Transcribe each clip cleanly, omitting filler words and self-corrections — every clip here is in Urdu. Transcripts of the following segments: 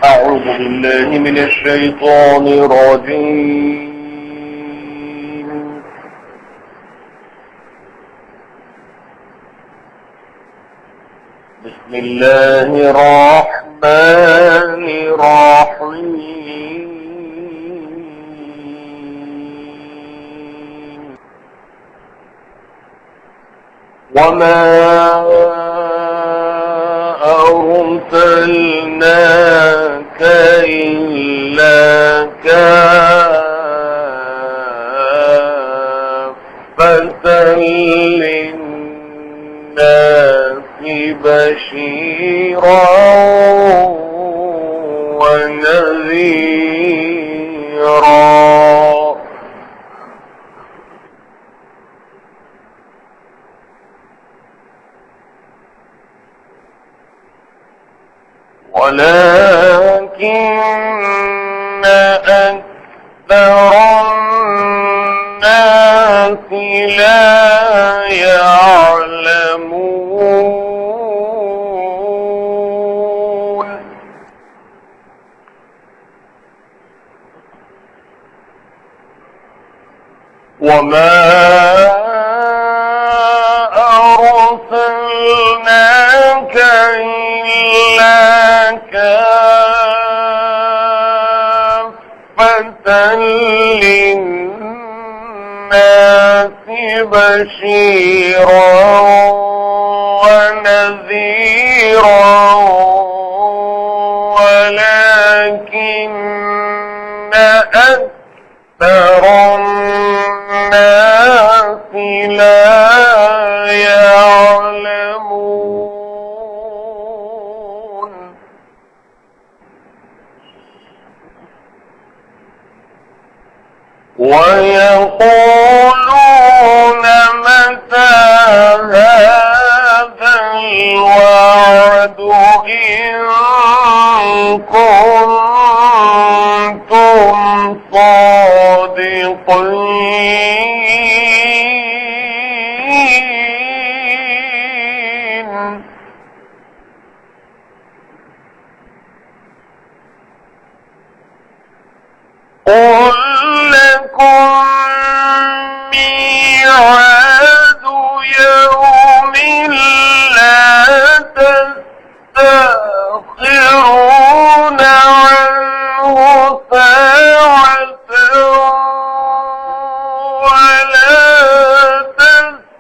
أعوذ بالله من الشيطان الرجيم. بسم الله الرحمن الرحيم. وما أرسلناك إلا كافة للناس بشيرا ونذيرا. ولكن أكثر الناس لا يعلمون. وما أرسلناك إلا كافة للناس بشيرا ونذيرا ولكن أكثر الناس لا يعلمون. ويقولون متى هذا الوعد إن كنتم صادقين. قل لكم ميعاد يوم لا تستأخرون عنه ساعة ولا تستقدمون.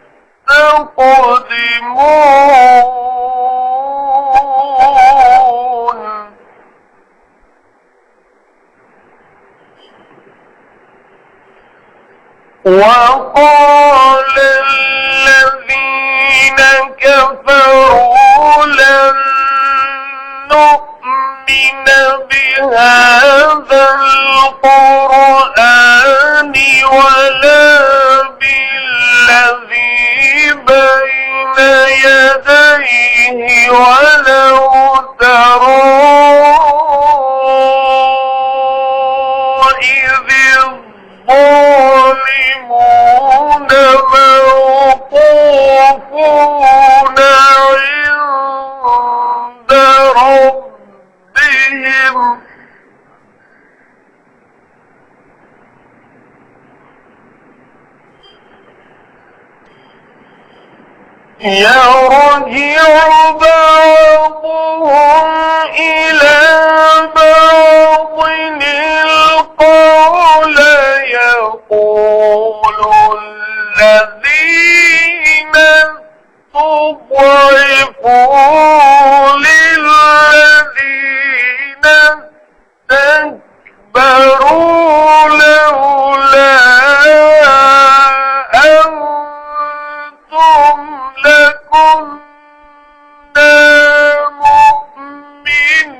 وقال الذين كفروا لن نؤمن بهذا القرآن ولا بالذي بين يديه ولو ترى إذ الظالمون موقوفون عند ربهم يرجع بعضهم إلى بعض القول يقول الذين استضعفوا للذين استكبروا لولا أنتم لكنا مؤمنين.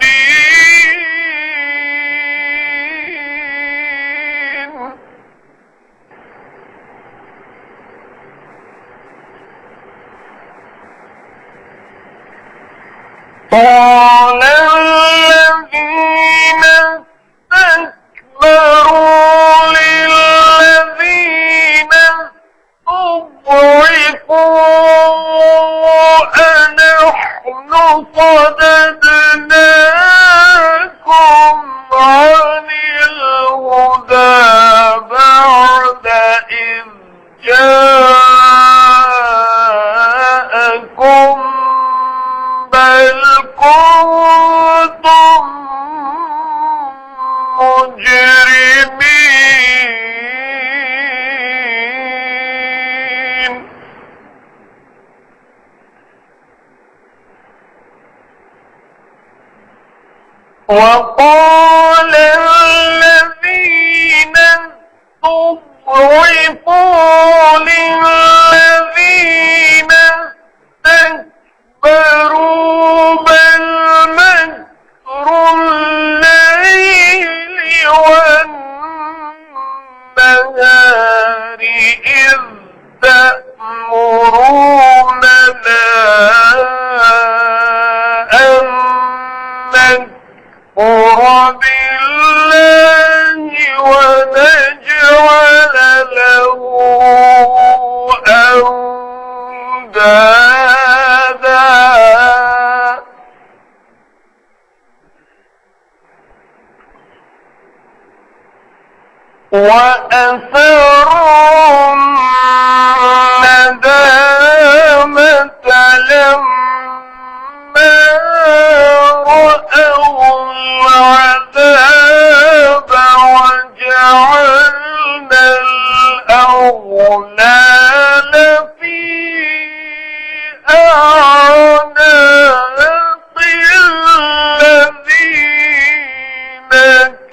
وقال الذين استضعفوا للذين استكبروا بل مكر الليل والنهار إذ تأمروننا أن نكفر بالله ونجعل له أندادا وأسروا الندامة لما رأوا العذاب وجعلنا الأغلال في أعناق الذين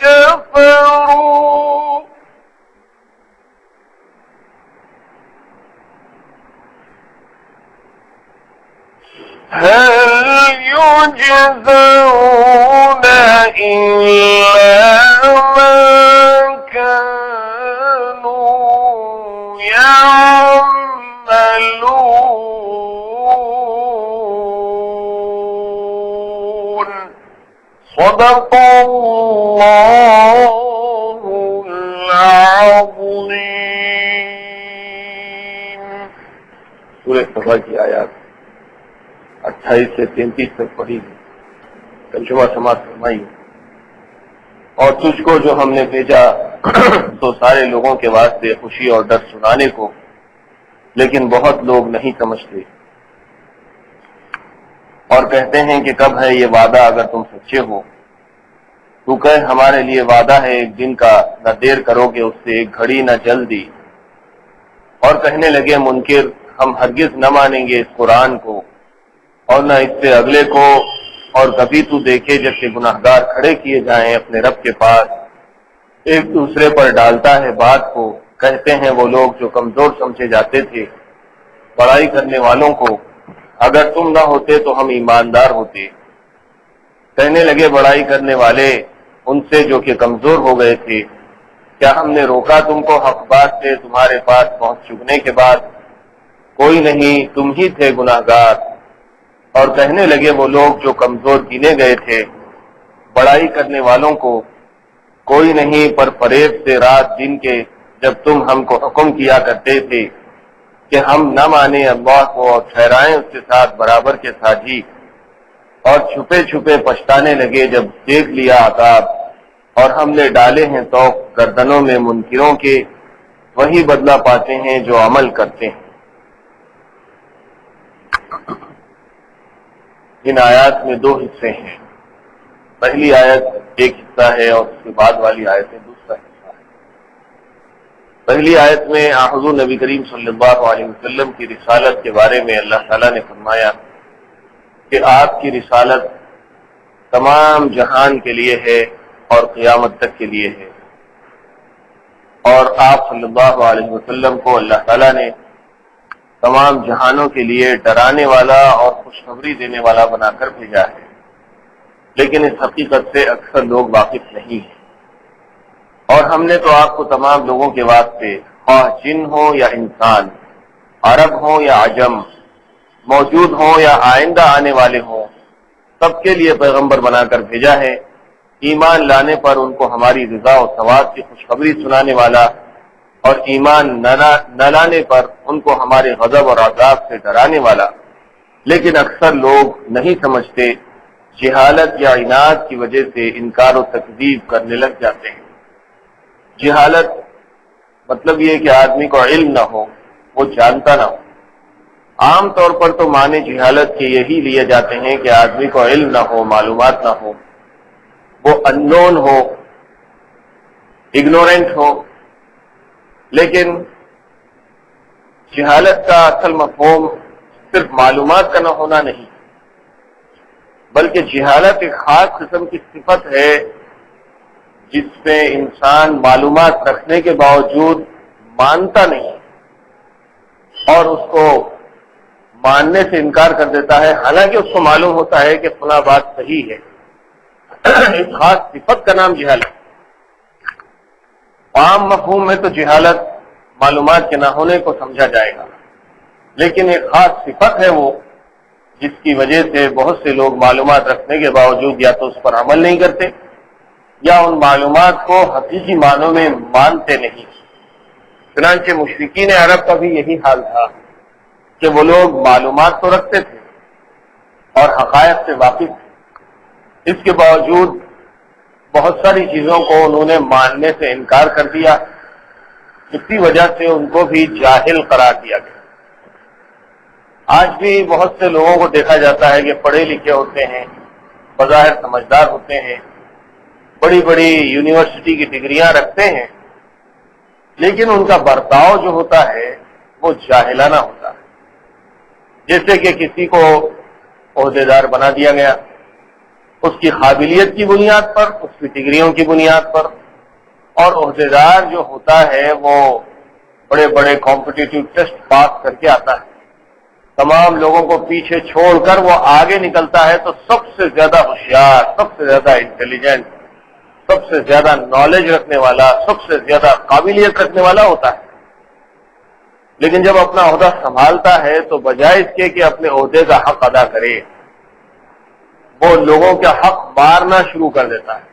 كفروا هل يجزون إلا ما كانوا يعملون صدق الله العظيم. سورہ توبہ کی آیات 28 سے 33 تک پڑھی گئی، ترجمہ سماعت فرمائی. اور تجھ کو جو ہم نے بھیجا تو سارے لوگوں کے واسطے خوشی اور ڈر سنانے کو، لیکن بہت لوگ نہیں سمجھتے اور کہتے ہیں کہ کب ہے یہ وعدہ اگر تم سچے ہو. تو کہے ہمارے لیے وعدہ ہے ایک دن کا، نہ دیر کرو گے اس سے ایک گھڑی نہ جلدی. اور کہنے لگے منکر ہم ہرگز نہ مانیں گے اس قرآن کو اور نہ اس سے اگلے کو، اور کبھی تو دیکھے جب کہ گناہگار کھڑے کیے جائیں اپنے رب کے پاس، ایک دوسرے پر ڈالتا ہے بات کو. کہتے ہیں وہ لوگ جو کمزور سمجھے جاتے تھے بڑائی کرنے والوں کو، اگر تم نہ ہوتے تو ہم ایماندار ہوتے. کہنے لگے بڑائی کرنے والے ان سے جو کہ کمزور ہو گئے تھے، کیا ہم نے روکا تم کو حق بات سے تمہارے پاس پہنچ چکنے کے بعد؟ کوئی نہیں، تم ہی تھے گناہگار. اور کہنے لگے وہ لوگ جو کمزور گنے گئے تھے بڑائی کرنے والوں کو، کوئی نہیں پر فریب سے رات دن کے جب تم ہم کو حکم کیا کرتے تھے کہ ہم نہ مانیں اللہ کو اور ٹھہرائیں اس کے ساتھ برابر کے ساجی، اور چھپے چھپے پچھتانے لگے جب دیکھ لیا عذاب. اور ہم نے ڈالے ہیں توق گردنوں میں منکروں کے، وہی بدلہ پاتے ہیں جو عمل کرتے ہیں. ان آیات میں دو حصے ہیں. پہلی آیت ایک حصہ ہے اور اس کے بعد والی آیت میں دوسرا حصہ ہے. پہلی آیت میں حضور نبی کریم صلی اللہ علیہ وسلم کی رسالت کے بارے میں اللہ تعالیٰ نے فرمایا کہ آپ کی رسالت تمام جہان کے لیے ہے اور قیامت تک کے لیے ہے. اور آپ صلی اللہ علیہ وسلم کو اللہ تعالیٰ نے تمام جہانوں کے لیے ڈرانے والا اور خوشخبری دینے والا بنا کر بھیجا ہے. لیکن اس حقیقت سے اکثر لوگ واقف نہیں ہیں. اور ہم نے تو آپ کو تمام لوگوں کے واسطے، خواہ جن ہوں یا انسان، عرب ہوں یا عجم، موجود ہوں یا آئندہ آنے والے ہوں، سب کے لیے پیغمبر بنا کر بھیجا ہے. ایمان لانے پر ان کو ہماری رضا و ثواب کی خوشخبری سنانے والا، اور ایمان نہ لانے پر ان کو ہمارے غضب اور عذاب سے ڈرانے والا. لیکن اکثر لوگ نہیں سمجھتے، جہالت یا عناد کی وجہ سے انکار و تکذیب کرنے لگ جاتے ہیں. جہالت مطلب یہ کہ آدمی کو علم نہ ہو، وہ جانتا نہ ہو. عام طور پر تو معنی جہالت کے یہی لیے جاتے ہیں کہ آدمی کو علم نہ ہو، معلومات نہ ہو، وہ اننون ہو، اگنورینٹ ہو. لیکن جہالت کا اصل مفہوم صرف معلومات کا نہ ہونا نہیں، بلکہ جہالت ایک خاص قسم کی صفت ہے جس میں انسان معلومات رکھنے کے باوجود مانتا نہیں اور اس کو ماننے سے انکار کر دیتا ہے، حالانکہ اس کو معلوم ہوتا ہے کہ فلاں بات صحیح ہے۔ اس خاص صفت کا نام جہالت۔ عام مفہوم میں تو جہالت معلومات کے نہ ہونے کو سمجھا جائے گا، لیکن ایک خاص صفت ہے وہ جس کی وجہ سے بہت سے لوگ معلومات رکھنے کے باوجود یا تو اس پر عمل نہیں کرتے یا ان معلومات کو حقیقی معنوں میں مانتے نہیں۔ چنانچہ مشرکین عرب کا بھی یہی حال تھا کہ وہ لوگ معلومات تو رکھتے تھے اور حقائق سے واقف تھے، اس کے باوجود بہت ساری چیزوں کو انہوں نے ماننے سے انکار کر دیا، اسی وجہ سے ان کو بھی جاہل قرار دیا گیا۔ آج بھی بہت سے لوگوں کو دیکھا جاتا ہے کہ پڑھے لکھے ہوتے ہیں، بظاہر سمجھدار ہوتے ہیں، بڑی بڑی یونیورسٹی کی ڈگریاں رکھتے ہیں، لیکن ان کا برتاؤ جو ہوتا ہے وہ جاہلانہ ہوتا ہے۔ جیسے کہ کسی کو عہدیدار بنا دیا گیا، اس کی قابلیت کی بنیاد پر، اس کی ڈگریوں کی بنیاد پر، اور عہدیدار جو ہوتا ہے وہ بڑے بڑے کمپٹیٹیو ٹیسٹ پاس کر کے آتا ہے، تمام لوگوں کو پیچھے چھوڑ کر وہ آگے نکلتا ہے تو سب سے زیادہ ہوشیار، سب سے زیادہ انٹیلیجنٹ، سب سے زیادہ نالج رکھنے والا، سب سے زیادہ قابلیت رکھنے والا ہوتا ہے۔ لیکن جب اپنا عہدہ سنبھالتا ہے تو بجائے اس کے کہ اپنے عہدے کا حق ادا کرے، وہ لوگوں کا حق مارنا شروع کر دیتا ہے۔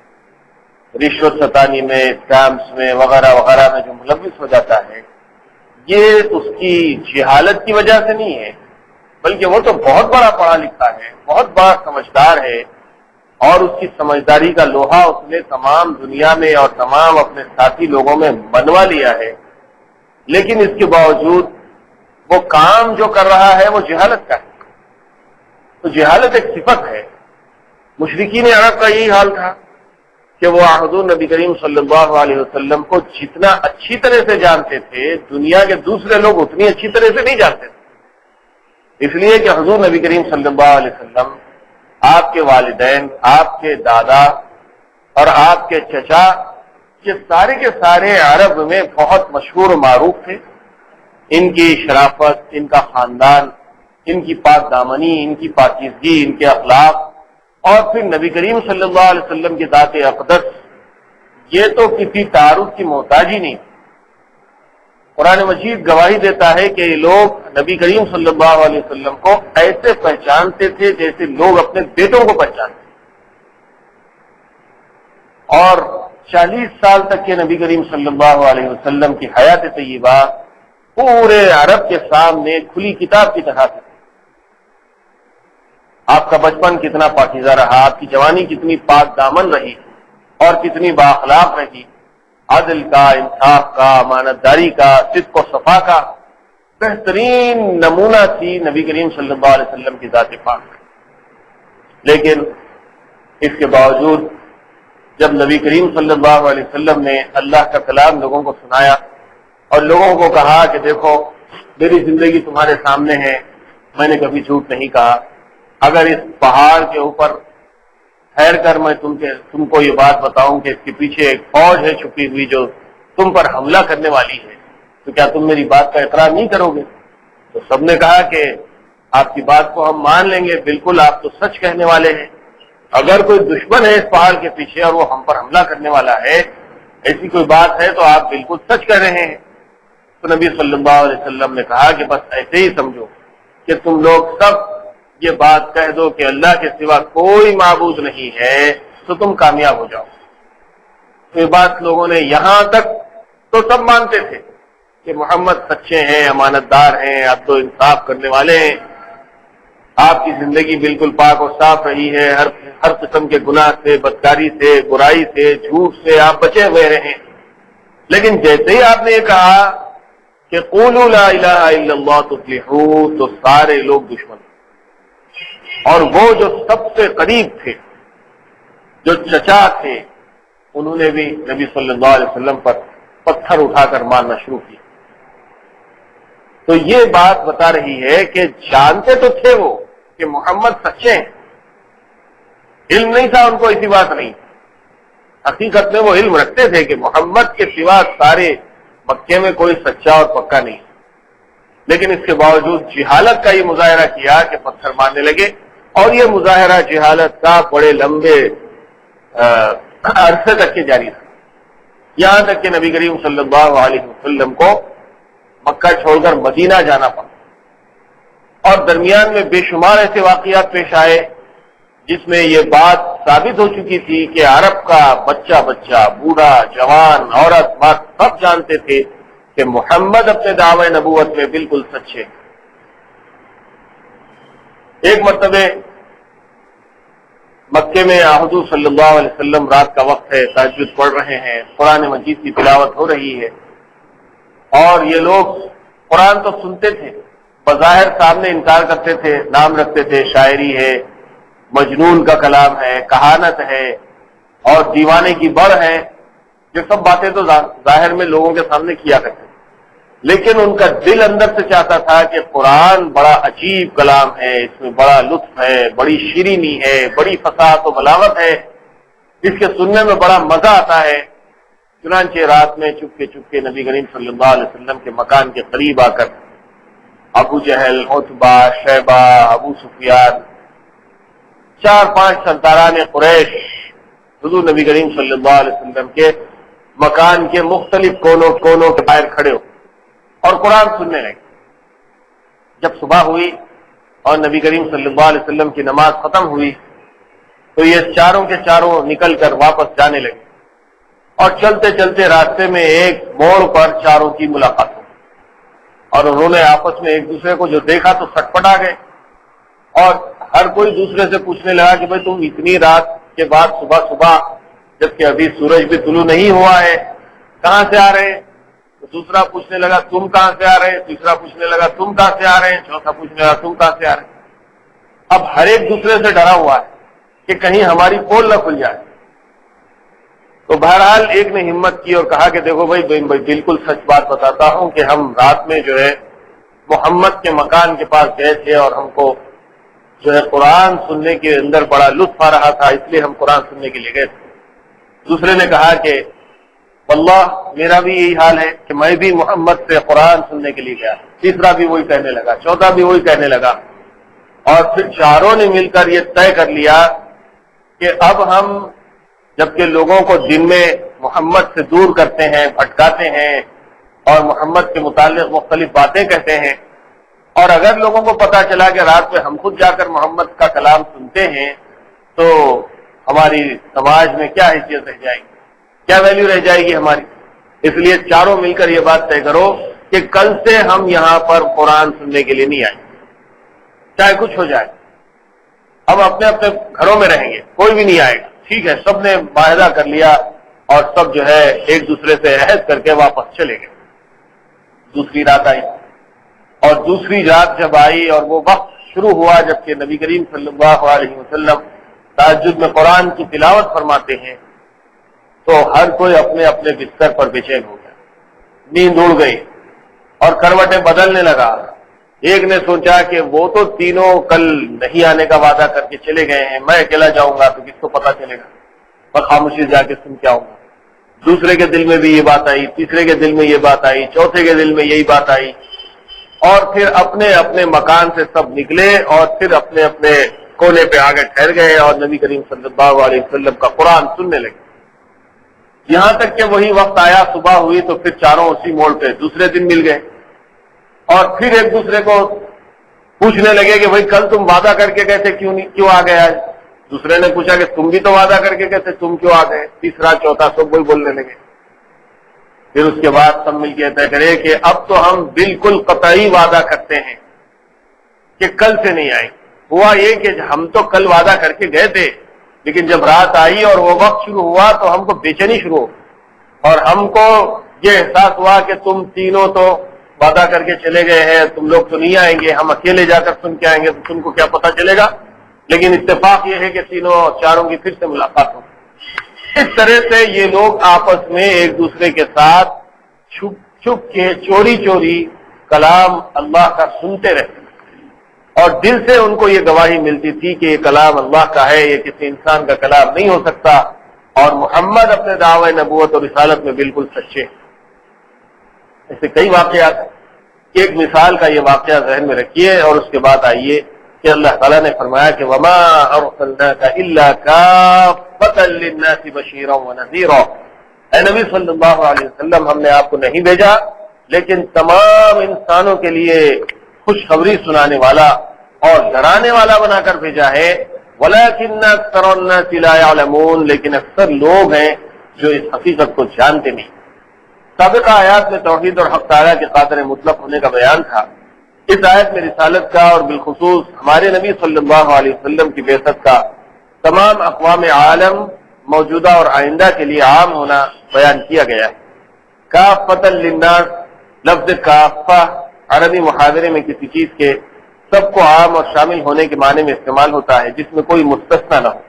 رشوت ستانی میں، اسکیمز میں، وغیرہ وغیرہ میں جو ملوث ہو جاتا ہے، یہ اس کی جہالت کی وجہ سے نہیں ہے، بلکہ وہ تو بہت بڑا پڑھا لکھا ہے، بہت بڑا سمجھدار ہے، اور اس کی سمجھداری کا لوہا اس نے تمام دنیا میں اور تمام اپنے ساتھی لوگوں میں منوا لیا ہے، لیکن اس کے باوجود وہ کام جو کر رہا ہے وہ جہالت کا ہے۔ تو جہالت ایک صفت ہے۔ مشرکین عرب کا یہی حال تھا کہ وہ حضور نبی کریم صلی اللہ علیہ وسلم کو جتنا اچھی طرح سے جانتے تھے، دنیا کے دوسرے لوگ اتنی اچھی طرح سے نہیں جانتے تھے، اس لیے کہ حضور نبی کریم صلی اللہ علیہ وسلم، آپ کے والدین، آپ کے دادا اور آپ کے چچا، یہ سارے کے سارے عرب میں بہت مشہور و معروف تھے۔ ان کی شرافت، ان کا خاندان، ان کی پاک دامنی، ان کی پاکیزگی، ان کے اخلاق، اور پھر نبی کریم صلی اللہ علیہ وسلم کی ذات اقدس، یہ تو کسی تعارف کی محتاج ہی نہیں۔ قرآن مجید گواہی دیتا ہے کہ یہ لوگ نبی کریم صلی اللہ علیہ وسلم کو ایسے پہچانتے تھے جیسے لوگ اپنے بیٹوں کو پہچانتے، اور 40 سال تک کے نبی کریم صلی اللہ علیہ وسلم کی حیات طیبہ پورے عرب کے سامنے کھلی کتاب کی طرح تھی۔ آپ کا بچپن کتنا پاکیزہ رہا، آپ کی جوانی کتنی پاک دامن رہی اور کتنی بااخلاق رہی، عدل کا، انصاف کا، امانت داری کا، صدق و صفا کا بہترین نمونہ تھی نبی کریم صلی اللہ علیہ وسلم کی ذات پاک۔ لیکن اس کے باوجود جب نبی کریم صلی اللہ علیہ وسلم نے اللہ کا کلام لوگوں کو سنایا اور لوگوں کو کہا کہ دیکھو میری زندگی تمہارے سامنے ہے، میں نے کبھی جھوٹ نہیں کہا، اگر اس پہاڑ کے اوپر ٹھہر کر میں تم کو یہ بات بتاؤں کہ اس کے پیچھے ایک فوج ہے چھپی ہوئی جو تم پر حملہ کرنے والی ہے، تو کیا تم میری بات کا اقرار نہیں کرو گے؟ تو سب نے کہا کہ آپ کی بات کو ہم مان لیں گے، بالکل آپ تو سچ کہنے والے ہیں، اگر کوئی دشمن ہے اس پہاڑ کے پیچھے اور وہ ہم پر حملہ کرنے والا ہے، ایسی کوئی بات ہے تو آپ بالکل سچ کہہ رہے ہیں۔ تو نبی صلی اللہ علیہ وسلم نے کہا کہ بس ایسے ہی سمجھو کہ تم لوگ سب یہ بات کہہ دو کہ اللہ کے سوا کوئی معبود نہیں ہے تو تم کامیاب ہو جاؤ۔ تو یہ بات لوگوں نے یہاں تک تو سب مانتے تھے کہ محمد سچے ہیں، امانت دار ہیں، عدل و انصاف کرنے والے ہیں، آپ کی زندگی بالکل پاک و صاف رہی ہے، ہر قسم کے گناہ سے، بدکاری سے، برائی سے، جھوٹ سے آپ بچے ہوئے رہیں۔ لیکن جیسے ہی آپ نے یہ کہا کہ قولوا لا الہ الا اللہ تفلحوا، تو سارے لوگ دشمن، اور وہ جو سب سے قریب تھے، جو چچا تھے، انہوں نے بھی نبی صلی اللہ علیہ وسلم پر پتھر اٹھا کر مارنا شروع کیا۔ تو یہ بات بتا رہی ہے کہ جانتے تو تھے وہ کہ محمد سچے ہیں، علم نہیں تھا ان کو اسی بات نہیں. حقیقت میں وہ علم رکھتے تھے کہ محمد کے سوا سارے مکے میں کوئی سچا اور پکا نہیں، لیکن اس کے باوجود جہالت کا یہ مظاہرہ کیا کہ پتھر مارنے لگے. اور یہ مظاہرہ جہالت کا بڑے لمبے عرصے تک کے جاری تھا، یہاں تک کہ نبی کریم صلی اللہ علیہ وسلم کو مکہ چھوڑ کر مدینہ جانا پڑا. اور درمیان میں بے شمار ایسے واقعات پیش آئے جس میں یہ بات ثابت ہو چکی تھی کہ عرب کا بچہ بچہ، بوڑھا، جوان، عورت، مرد سب جانتے تھے کہ محمد اپنے دعوی نبوت میں بالکل سچے. ایک مرتبہ مکے میں حضور صلی اللہ علیہ وسلم رات کا وقت ہے، تہجد پڑھ رہے ہیں، قرآن مجید کی تلاوت ہو رہی ہے، اور یہ لوگ قرآن تو سنتے تھے، بظاہر سامنے انکار کرتے تھے، نام رکھتے تھے شاعری ہے، مجنون کا کلام ہے، کہانت ہے اور دیوانے کی بڑھ ہے. یہ سب باتیں تو ظاہر میں لوگوں کے سامنے کیا کرتے تھے، لیکن ان کا دل اندر سے چاہتا تھا کہ قرآن بڑا عجیب کلام ہے، اس میں بڑا لطف ہے، بڑی شیرینی ہے، بڑی فصاحت و بلاغت ہے، اس کے سننے میں بڑا مزہ آتا ہے. چنانچہ رات میں چپکے چپکے نبی کریم صلی اللہ علیہ وسلم کے مکان کے قریب آ کر ابو جہل، عتبہ، شیبہ، ابو سفیان، 4-5 سرداران قریش حضور نبی کریم صلی اللہ علیہ وسلم کے مکان کے مختلف کونوں کے باہر کھڑے ہو اور قرآن سننے لگے. جب صبح ہوئی اور نبی کریم صلی اللہ علیہ وسلم کی نماز ختم ہوئی تو یہ چاروں کے چاروں نکل کر واپس جانے لگے، اور چلتے چلتے راستے میں ایک موڑ پر چاروں کی ملاقات ہوئی، اور انہوں نے آپس میں ایک دوسرے کو جو دیکھا تو سٹپٹا گئے، اور ہر کوئی دوسرے سے پوچھنے لگا کہ بھئی تم اتنی رات کے بعد صبح جبکہ ابھی سورج بھی طلوع نہیں ہوا ہے کہاں سے آ رہے ہیں؟ تو دوسرا پوچھنے لگا تم کہاں سے آ رہے ہیں، تیسرا پوچھنے لگا تم کہاں سے آ رہے ہیں، چوتھا پوچھنے لگا تم کہاں سے آ رہے ہیں. اب ہر ایک دوسرے سے ڈرا ہوا ہے کہ کہیں ہماری پول نہ کھل جائے. تو بہرحال ایک نے ہمت کی اور کہا کہ دیکھو بھائی بالکل سچ بات بتاتا ہوں کہ ہم رات میں جو ہے محمد کے مکان کے پاس گئے تھے اور ہم کو جو ہے قرآن سننے کے اندر بڑا لطف آ رہا تھا، اس لیے ہم قرآن سننے کے لیے گئے تھے. دوسرے نے کہا کہ واللہ میرا بھی یہی حال ہے کہ میں بھی محمد سے قرآن سننے کے لیے گیا. تیسرا بھی وہی کہنے لگا، چوتھا بھی وہی کہنے لگا، اور پھر چاروں نے مل کر یہ طے کر لیا کہ اب ہم جبکہ لوگوں کو دن میں محمد سے دور کرتے ہیں، بھٹکاتے ہیں اور محمد کے متعلق مختلف باتیں کہتے ہیں، اور اگر لوگوں کو پتا چلا کہ رات میں ہم خود جا کر محمد کا کلام سنتے ہیں تو ہماری سماج میں کیا حیثیت رہ جائے گی، کیا ویلیو رہ جائے گی ہماری. اس لیے چاروں مل کر یہ بات طے کرو کہ کل سے ہم یہاں پر قرآن سننے کے لیے نہیں آئیں گے، چاہے کچھ ہو جائے. ہم اپنے اپنے گھروں میں رہیں گے، کوئی بھی نہیں آئے گا. ٹھیک ہے، سب نے معاہدہ کر لیا اور سب جو ہے ایک دوسرے سے عہد کر کے واپس چلے گئے. دوسری رات آئی، اور دوسری رات جب آئی اور وہ وقت شروع ہوا جبکہ نبی کریم صلی اللہ علیہ وسلم تہجد میں قرآن کی تلاوت فرماتے ہیں، تو ہر کوئی اپنے اپنے بستر پر بے چین ہو گیا، نیند اڑ گئی اور کروٹیں بدلنے لگا. ایک نے سوچا کہ وہ تو تینوں کل نہیں آنے کا وعدہ کر کے چلے گئے ہیں، میں اکیلا جاؤں گا تو کس کو پتا چلے گا، میں خاموشی جا کے سن کے آؤں گا. دوسرے کے دل میں بھی یہ بات آئی، تیسرے کے دل میں یہ بات آئی، چوتھے کے دل میں یہی بات آئی، اور پھر اپنے اپنے مکان سے سب نکلے اور پھر اپنے اپنے کونے پہ آگے ٹھہر گئے اور نبی کریم صلی اللہ علیہ وسلم کا قرآن سننے لگے. یہاں تک کہ وہی وقت آیا، صبح ہوئی تو پھر چاروں اسی موڑ پہ دوسرے دن مل گئے اور پھر ایک دوسرے کو پوچھنے لگے کہ بھائی کل تم وعدہ کر کے گئے تھے، کیوں آ گئے آج؟ دوسرے نے پوچھا کہ تم بھی تو وعدہ کر کے گئے تھے، تم کیوں آ گئے؟ تیسرا چوتھا سب وہی بولنے لگے. پھر اس کے بعد سب مل کے طے کرے کہ اب تو ہم بالکل قطعی وعدہ کرتے ہیں کہ کل سے نہیں آئے. ہوا یہ کہ ہم تو کل وعدہ کر کے گئے تھے، لیکن جب رات آئی اور وہ وقت شروع ہوا تو ہم کو بے چینی شروع ہو اور ہم کو یہ احساس ہوا کہ تم تینوں تو وعدہ کر کے چلے گئے ہیں، تم لوگ تو نہیں آئیں گے، ہم اکیلے جا کر سن کے آئیں گے تو تم کو کیا پتا چلے گا. لیکن اتفاق یہ ہے کہ تینوں اور چاروں کی پھر سے ملاقات ہو. اس طرح سے یہ لوگ آپس میں ایک دوسرے کے ساتھ چھپ چھپ کے چوری چوری کلام اللہ کا سنتے رہتے اور دل سے ان کو یہ گواہی ملتی تھی کہ یہ کلام اللہ کا ہے، یہ کسی انسان کا کلام نہیں ہو سکتا، اور محمد اپنے دعوی نبوت اور رسالت میں بالکل سچے ہیں۔ ایسے کئی واقعات ہیں، ایک مثال کا یہ واقعہ ذہن میں رکھیے اور اس کے بعد آئیے کہ اللہ تعالیٰ نے فرمایا کہ وما ارسلناک الا کافۃ للناس بشیرا ونذیرا، اے نبی صلی اللہ علیہ وسلم، ہم نے آپ کو نہیں بھیجا لیکن تمام انسانوں کے لیے خوشخبری سنانے والا اور ڈرانے والا بنا کر بھیجا ہے، ولکن اکثر الناس لا یعلمون، لیکن اکثر لوگ ہیں جو اس حقیقت کو جانتے نہیں۔ سابقہ آیات میں توحید اور حق تعالیٰ کے قادر مطلق ہونے کا بیان تھا، اس آیت میں رسالت کا اور بالخصوص ہمارے نبی صلی اللہ علیہ وسلم کی بعثت کا تمام اقوام عالم موجودہ اور آئندہ کے لیے عام ہونا بیان کیا گیا ہے۔ کافۃ للناس، لفظ کافہ عربی محاورے میں کسی چیز کے سب کو عام اور شامل ہونے کے معنی میں استعمال ہوتا ہے جس میں کوئی مستثنی نہ ہو۔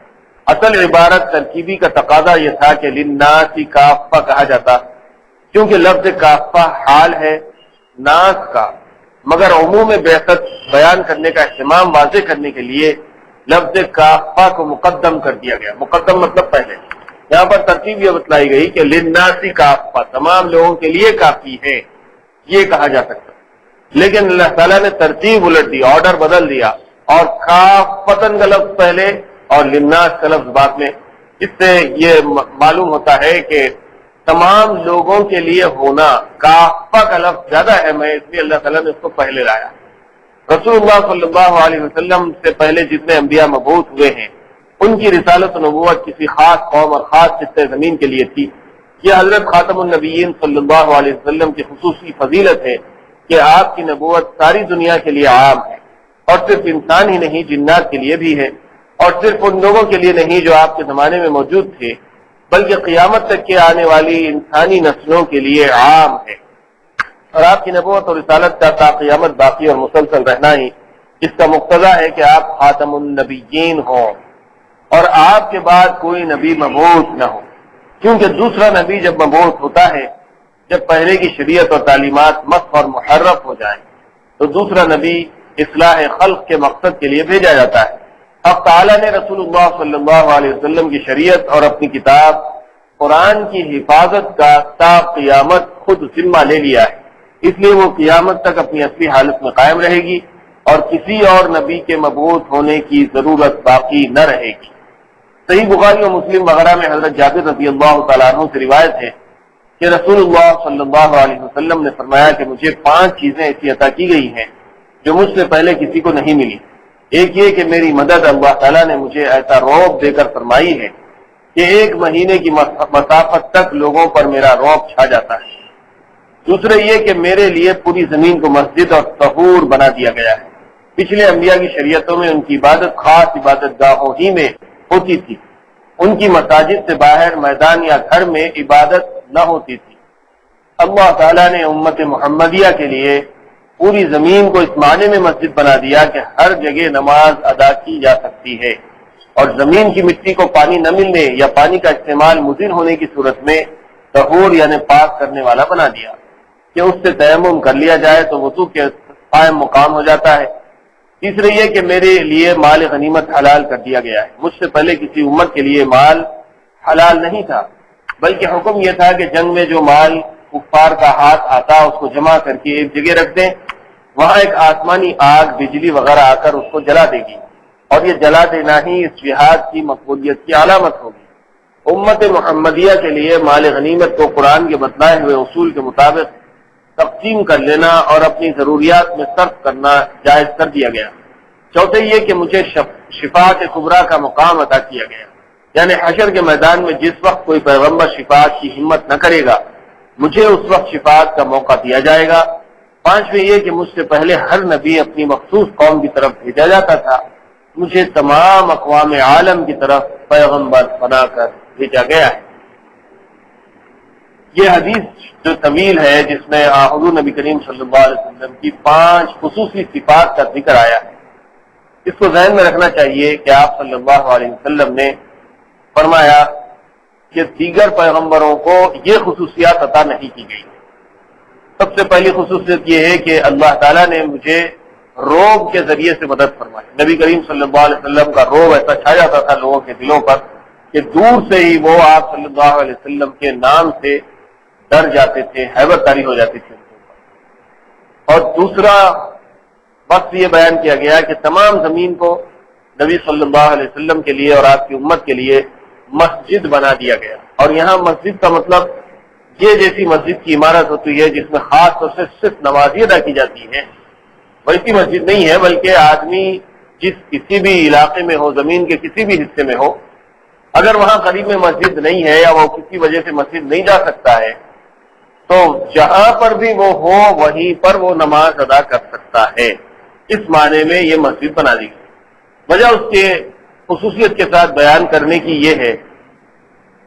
اصل عبارت ترکیبی کا تقاضا یہ تھا کہ للناس کافہ کہا جاتا، کیونکہ لفظ کافہ حال ہے ناس کا، مگر عموم بعثت بیان کرنے کا اہتمام واضح کرنے کے لیے لفظ کافہ کو مقدم کر دیا گیا۔ مقدم مطلب پہلے، یہاں پر ترتیب یہ بتلائی گئی کہ للناس کافہ، تمام لوگوں کے لیے کافی ہے، یہ کہا جا سکتا، لیکن اللہ تعالیٰ نے ترتیب الٹ دی، آرڈر بدل دیا، اور کافتن کا لفظ پہلے اور للناس کا لفظ بعد میں۔ اس سے یہ معلوم ہوتا ہے کہ تمام لوگوں کے لیے ہونا، کافہ کا لفظ زیادہ اہم ہے، اس لیے اللہ تعالیٰ نے اس کو پہلے لایا۔ رسول اللہ صلی اللہ علیہ وسلم سے پہلے جتنے انبیاء مبعوث ہوئے ہیں ان کی رسالت و نبوت کسی خاص قوم اور خاص خطے زمین کے لیے تھی۔ یہ حضرت خاتم النبیین صلی اللہ علیہ وسلم کی خصوصی فضیلت ہے کہ آپ کی نبوت ساری دنیا کے لیے عام ہے، اور صرف انسان ہی نہیں جنات کے لیے بھی ہے، اور صرف ان لوگوں کے لیے نہیں جو آپ کے زمانے میں موجود تھے، بلکہ قیامت تک کے آنے والی انسانی نسلوں کے لیے عام ہے۔ اور آپ کی نبوت اور رسالت کا تا قیامت باقی اور مسلسل رہنا ہی اس کا مقتضا ہے کہ آپ خاتم النبیین ہوں اور آپ کے بعد کوئی نبی مبعوث نہ ہو، کیونکہ دوسرا نبی جب مبعوث ہوتا ہے جب پہلے کی شریعت اور تعلیمات مسخ اور محرف ہو جائیں تو دوسرا نبی اصلاح خلق کے مقصد کے لیے بھیجا جاتا ہے۔ اب تعالیٰ نے رسول اللہ صلی اللہ علیہ وسلم کی شریعت اور اپنی کتاب قرآن کی حفاظت کا تا قیامت خود ذمہ لے لیا ہے، اس لیے وہ قیامت تک اپنی اصلی حالت میں قائم رہے گی اور کسی اور نبی کے مبعوث ہونے کی ضرورت باقی نہ رہے گی۔ صحیح بخاری و مسلم وغیرہ میں حضرت جابر رضی اللہ تعالیٰ عنہ سے روایت ہے کہ رسول اللہ صلی اللہ علیہ وسلم نے فرمایا کہ مجھے 5 چیزیں ایسی عطا کی گئی ہیں جو مجھ سے پہلے کسی کو نہیں ملی۔ ایک یہ کہ میری مدد اللہ تعالیٰ نے مجھے ایسا رعب دے کر فرمائی ہے کہ 1 مہینے کی مسافت تک لوگوں پر میرا رعب چھا جاتا ہے۔ دوسرے یہ کہ میرے لیے پوری زمین کو مسجد اور طہور بنا دیا گیا ہے۔ پچھلے انبیاء کی شریعتوں میں ان کی عبادت خاص عبادت گاہوں ہی میں ہوتی تھی، ان کی مساجد سے باہر میدان یا گھر میں عبادت نہ ہوتی تھی۔ اللہ تعالیٰ نے امت محمدیہ کے لیے پوری زمین کو اس معنی میں مسجد بنا دیا کہ ہر جگہ نماز ادا کی جا سکتی ہے، اور زمین کی مٹی کو پانی نہ ملنے یا پانی کا استعمال مضر ہونے کی صورت میں طہور یعنی پاک کرنے والا بنا دیا کہ اس سے تیمم کر لیا جائے تو وضو کے قائم مقام ہو جاتا ہے۔ تیسرے یہ کہ میرے لیے مال غنیمت حلال کر دیا گیا ہے۔ مجھ سے پہلے کسی امت کے لیے مال حلال نہیں تھا، بلکہ حکم یہ تھا کہ جنگ میں جو مال کفار کا ہاتھ آتا اس کو جمع کر کے ایک جگہ رکھ دیں، وہاں ایک آسمانی آگ بجلی وغیرہ آ کر اس کو جلا دے گی، اور یہ جلا دینا ہی اس جہاد کی مقبولیت کی علامت ہوگی۔ امت محمدیہ کے لیے مال غنیمت کو قرآن کے بتلائے ہوئے اصول کے مطابق تقسیم کر لینا اور اپنی ضروریات میں صرف کرنا جائز کر دیا گیا۔ چوتھے یہ کہ مجھے شفاعت کبریٰ کا مقام عطا کیا گیا، یعنی حشر کے میدان میں جس وقت کوئی پیغمبر شفاعت کی ہمت نہ کرے گا مجھے اس وقت شفاعت کا موقع دیا جائے گا۔ پانچویں یہ کہ مجھ سے پہلے ہر نبی اپنی مخصوص قوم کی طرف بھیجا جاتا تھا، مجھے تمام اقوام عالم کی طرف پیغمبر بنا کر بھیجا گیا ہے۔ یہ حدیث جو طویل ہے جس میں حضور نبی کریم صلی اللہ علیہ وسلم کی 5 خصوصی صفات کا ذکر آیا ہے، اس کو ذہن میں رکھنا چاہیے کہ آپ صلی اللہ علیہ وسلم نے فرمایا کہ دیگر پیغمبروں کو یہ خصوصیات عطا نہیں کی گئی۔ سب سے پہلی خصوصیت یہ ہے کہ اللہ تعالیٰ نے مجھے روب کے ذریعے سے مدد فرمائی۔ نبی کریم صلی اللہ علیہ وسلم کا روب ایسا چھا جاتا تھا لوگوں کے دلوں پر کہ دور سے ہی وہ آپ صلی اللہ علیہ وسلم کے نام سے ڈر جاتے تھے، ہیبت طاری ہو جاتی تھی ان کے اوپر۔ اور دوسرا وقت یہ بیان کیا گیا کہ تمام زمین کو نبی صلی اللہ علیہ وسلم کے لیے اور آپ کی امت کے لیے مسجد بنا دیا گیا۔ اور یہاں مسجد کا مطلب یہ جیسی مسجد کی عمارت ہوتی ہے جس میں خاص طور سے صرف نمازی ادا کی جاتی ہے، ویسی مسجد نہیں ہے، بلکہ آدمی جس کسی بھی علاقے میں ہو، زمین کے کسی بھی حصے میں ہو، اگر وہاں قریب میں مسجد نہیں ہے یا وہ کسی وجہ سے مسجد نہیں جا سکتا ہے تو جہاں پر بھی وہ ہو وہیں پر وہ نماز ادا کر سکتا ہے۔ اس معنی میں یہ مسجد بنا دی گئی۔ وجہ اس کے خصوصیت کے ساتھ بیان کرنے کی یہ ہے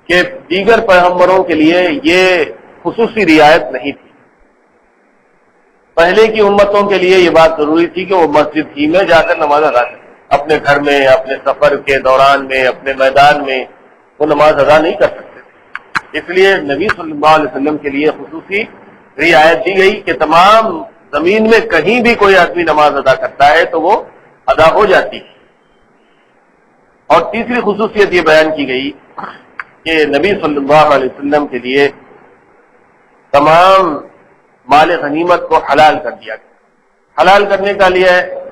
کہ دیگر پیغمبروں کے لیے یہ خصوصی رعایت نہیں تھی۔ پہلے کی امتوں کے لیے یہ بات ضروری تھی کہ وہ مسجد ہی میں جا کر نماز ادا کریں، اپنے گھر میں، اپنے سفر کے دوران میں، اپنے میدان میں وہ نماز ادا نہیں کر سکتے تھے۔ اس لیے نبی صلی اللہ علیہ وسلم کے لیے خصوصی رعایت دی گئی کہ تمام زمین میں کہیں بھی کوئی آدمی نماز ادا کرتا ہے تو وہ ادا ہو جاتی ہے۔ اور تیسری خصوصیت یہ بیان کی گئی کہ نبی صلی اللہ علیہ وسلم کے لیے تمام مال غنیمت کو حلال کر دیا گیا۔ حلال کرنے کا لیے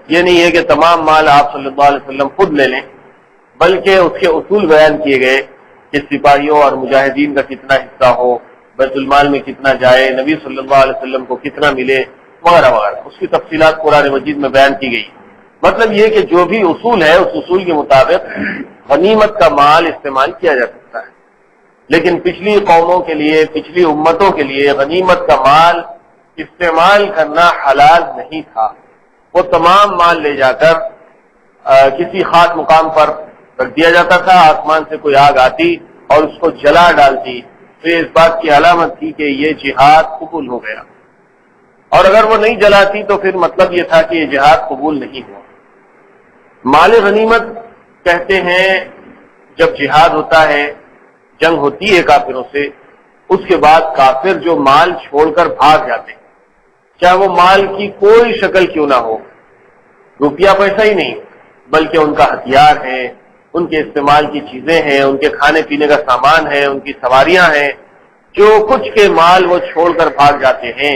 یہ نہیں ہے کہ تمام مال آپ صلی اللہ علیہ وسلم خود لے لیں، بلکہ اس کے اصول بیان کیے گئے کہ سپاہیوں اور مجاہدین کا کتنا حصہ ہو، بیت المال میں کتنا جائے، نبی صلی اللہ علیہ وسلم کو کتنا ملے، وغیرہ وغیرہ۔ اس کی تفصیلات قرآن مجید میں بیان کی گئی۔ مطلب یہ کہ جو بھی اصول ہے اس اصول کے مطابق غنیمت کا مال استعمال کیا جا سکتا ہے، لیکن پچھلی قوموں کے لیے، پچھلی امتوں کے لیے غنیمت کا مال استعمال کرنا حلال نہیں تھا۔ وہ تمام مال لے جا کر کسی خاص مقام پر رکھ دیا جاتا تھا، آسمان سے کوئی آگ آتی اور اس کو جلا ڈالتی تو یہ اس بات کی علامت تھی کہ یہ جہاد قبول ہو گیا، اور اگر وہ نہیں جلاتی تو پھر مطلب یہ تھا کہ یہ جہاد قبول نہیں ہوا۔ مال غنیمت کہتے ہیں جب جہاد ہوتا ہے، جنگ ہوتی ہے کافروں سے، اس کے بعد کافر جو مال چھوڑ کر بھاگ جاتے ہیں، چاہے وہ مال کی کوئی شکل کیوں نہ ہو، روپیہ پیسہ ہی نہیں بلکہ ان کا ہتھیار ہے، ان کے استعمال کی چیزیں ہیں، ان کے کھانے پینے کا سامان ہے، ان کی سواریاں ہیں، جو کچھ کے مال وہ چھوڑ کر بھاگ جاتے ہیں،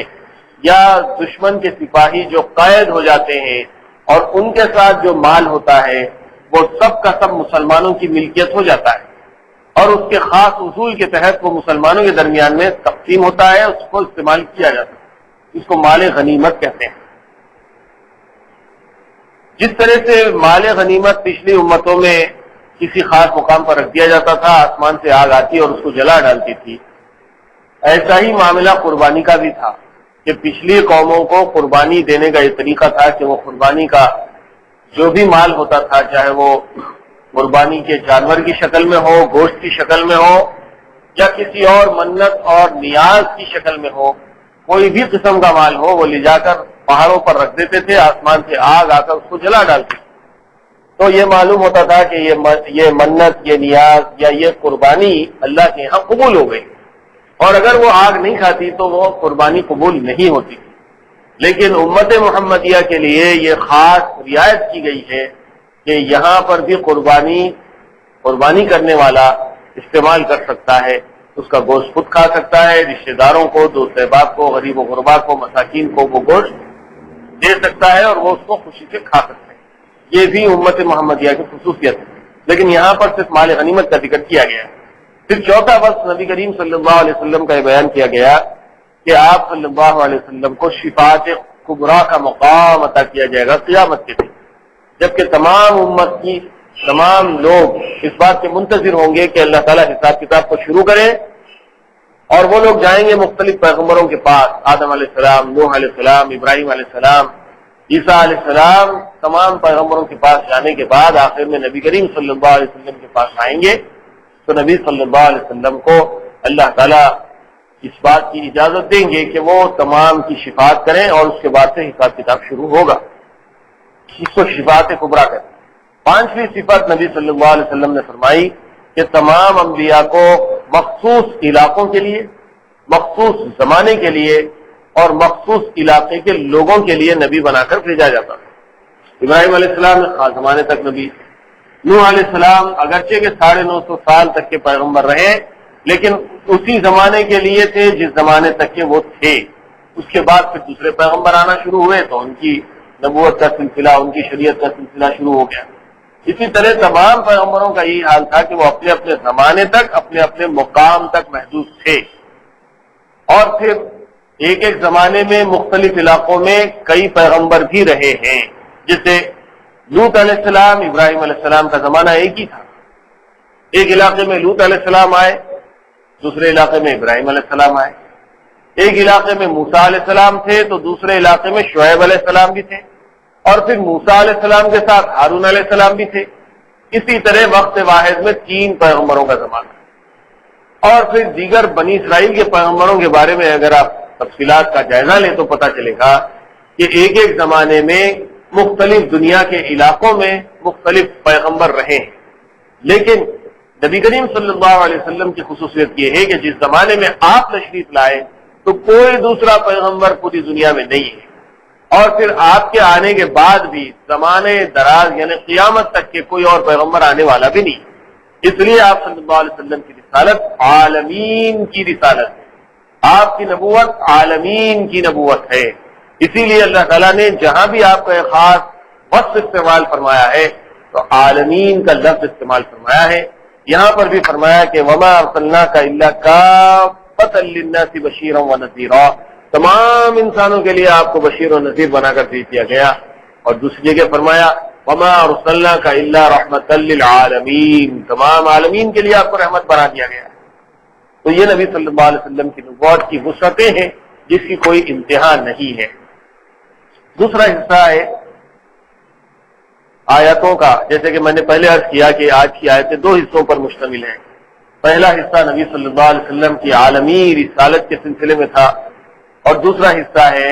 یا دشمن کے سپاہی جو قید ہو جاتے ہیں اور ان کے ساتھ جو مال ہوتا ہے وہ سب کا سب مسلمانوں کی ملکیت ہو جاتا ہے، اور اس کے خاص اصول کے تحت وہ مسلمانوں کے درمیان میں تقسیم ہوتا ہے، اس کو استعمال کیا جاتا ہے، اس کو مال غنیمت کہتے ہیں۔ جس طرح سے مال غنیمت پچھلی امتوں میں کسی خاص مقام پر رکھ دیا جاتا تھا، آسمان سے آگ آتی اور اس کو جلا ڈالتی تھی، ایسا ہی معاملہ قربانی کا بھی تھا کہ پچھلی قوموں کو قربانی دینے کا یہ طریقہ تھا کہ وہ قربانی کا جو بھی مال ہوتا تھا، چاہے وہ قربانی کے جانور کی شکل میں ہو، گوشت کی شکل میں ہو، یا کسی اور منت اور نیاز کی شکل میں ہو، کوئی بھی قسم کا مال ہو، وہ لے جا کر پہاڑوں پر رکھ دیتے تھے، آسمان سے آگ آ کر اس کو جلا ڈالتے، تو یہ معلوم ہوتا تھا کہ یہ منت، یہ نیاز یا یہ قربانی اللہ کے یہاں قبول ہو گئی، اور اگر وہ آگ نہیں کھاتی تو وہ قربانی قبول نہیں ہوتی۔ لیکن امت محمدیہ کے لیے یہ خاص رعایت کی گئی ہے کہ یہاں پر بھی قربانی کرنے والا استعمال کر سکتا ہے، اس کا گوشت خود کھا سکتا ہے، رشتہ داروں کو، دوست احباب کو، غریب و غربا کو، مساکین کو وہ گوشت دے سکتا ہے اور وہ اس کو خوشی سے کھا سکتے ہیں۔ یہ بھی امت محمدیہ کی خصوصیت ہے، لیکن یہاں پر صرف مال غنیمت کا ذکر کیا گیا ہے۔ پھر چوتھا وقت نبی کریم صلی اللہ علیہ وسلم کا یہ بیان کیا گیا کہ آپ صلی اللہ علیہ وسلم کو شفاعت کبریٰ کا مقام عطا کیا جائے گا قیامت کے دن، جبکہ تمام امت کی تمام لوگ اس بات کے منتظر ہوں گے کہ اللہ تعالیٰ حساب کتاب کو شروع کرے، اور وہ لوگ جائیں گے مختلف پیغمبروں کے پاس، آدم علیہ السلام، نوح علیہ السلام، ابراہیم علیہ السلام، عیسیٰ علیہ السلام، تمام پیغمبروں کے پاس جانے کے بعد آخر میں نبی کریم صلی اللہ علیہ وسلم کے پاس آئیں گے، تو نبی صلی اللہ علیہ وسلم کو اللہ تعالیٰ اس بات کی اجازت دیں گے کہ وہ تمام کی شفاعت کریں، اور اس کے بعد سے حساب کتاب شروع ہوگا، اس کو شفاعت کبریٰ کریں۔ پانچویں صفت نبی صلی اللہ علیہ وسلم نے فرمائی کہ تمام انبیاء کو مخصوص علاقوں کے لیے، مخصوص زمانے کے لیے اور مخصوص علاقے کے لوگوں کے لیے نبی بنا کر بھیجا جاتا تھا۔ ابراہیم علیہ السلام خاص زمانے تک نبی، نوح علیہ السلام اگرچہ کے 950 سال تک کے پیغمبر رہے لیکن اسی زمانے کے لیے تھے جس زمانے تک کے وہ تھے۔ اس کے بعد پھر دوسرے پیغمبر آنا شروع ہوئے تو ان کی نبوت کا سلسلہ، ان کی شریعت کا سلسلہ شروع ہو گیا۔ اسی طرح تمام پیغمبروں کا یہی حال تھا کہ وہ اپنے اپنے زمانے تک، اپنے اپنے مقام تک محدود تھے، اور پھر ایک ایک زمانے میں مختلف علاقوں میں کئی پیغمبر بھی رہے ہیں۔ جیسے لوط علیہ السلام، ابراہیم علیہ السلام کا زمانہ ایک ہی تھا، ایک علاقے میں لوط علیہ السلام آئے، دوسرے علاقے میں ابراہیم علیہ السلام آئے، ایک علاقے میں موسیٰ علیہ السلام تھے تو دوسرے علاقے میں شعیب علیہ السلام بھی تھے، اور پھر موسیٰ علیہ السلام کے ساتھ ہارون علیہ السلام بھی تھے۔ اسی طرح وقت واحد میں 3 پیغمبروں کا زمانہ، اور پھر دیگر بنی اسرائیل کے پیغمبروں کے بارے میں اگر آپ تفصیلات کا جائزہ لیں تو پتہ چلے گا کہ ایک ایک زمانے میں مختلف دنیا کے علاقوں میں مختلف پیغمبر رہے ہیں، لیکن نبی کریم صلی اللہ علیہ وسلم کی خصوصیت یہ ہے کہ جس زمانے میں آپ تشریف لائے تو کوئی دوسرا پیغمبر پوری دنیا میں نہیں ہے، اور پھر آپ کے آنے کے بعد بھی زمانے دراز یعنی قیامت تک کے کوئی اور پیغمبر آنے والا بھی نہیں۔ اس لیے آپ صلی اللہ علیہ وسلم کی رسالت عالمین کی رسالت ہے، آپ کی نبوت عالمین کی نبوت ہے۔ اسی لیے اللہ تعالیٰ نے جہاں بھی آپ کا ایک خاص وصف استعمال فرمایا ہے تو عالمین کا لفظ استعمال فرمایا ہے۔ یہاں پر بھی فرمایا کہ وما ارسلناک الا کافۃ للناس بشیرا ونذیرا، تمام انسانوں کے لیے آپ کو بشیر و نذیر بنا کر بھیج دیا گیا، اور دوسری جگہ فرمایا وما ارسلناک الا رحمۃ للعالمین، تمام عالمین کے لیے آپ کو رحمت بنا دیا گیا۔ تو یہ نبی صلی اللہ علیہ وسلم کی نبوت کی وسعتیں ہیں جس کی کوئی انتہا نہیں ہے۔ دوسرا حصہ ہے آیتوں کا، جیسے کہ میں نے پہلے عرض کیا کہ آج کی آیتیں 2 حصوں پر مشتمل ہیں۔ پہلا حصہ نبی صلی اللہ علیہ وسلم کی عالمی رسالت کے سلسلے میں تھا، اور دوسرا حصہ ہے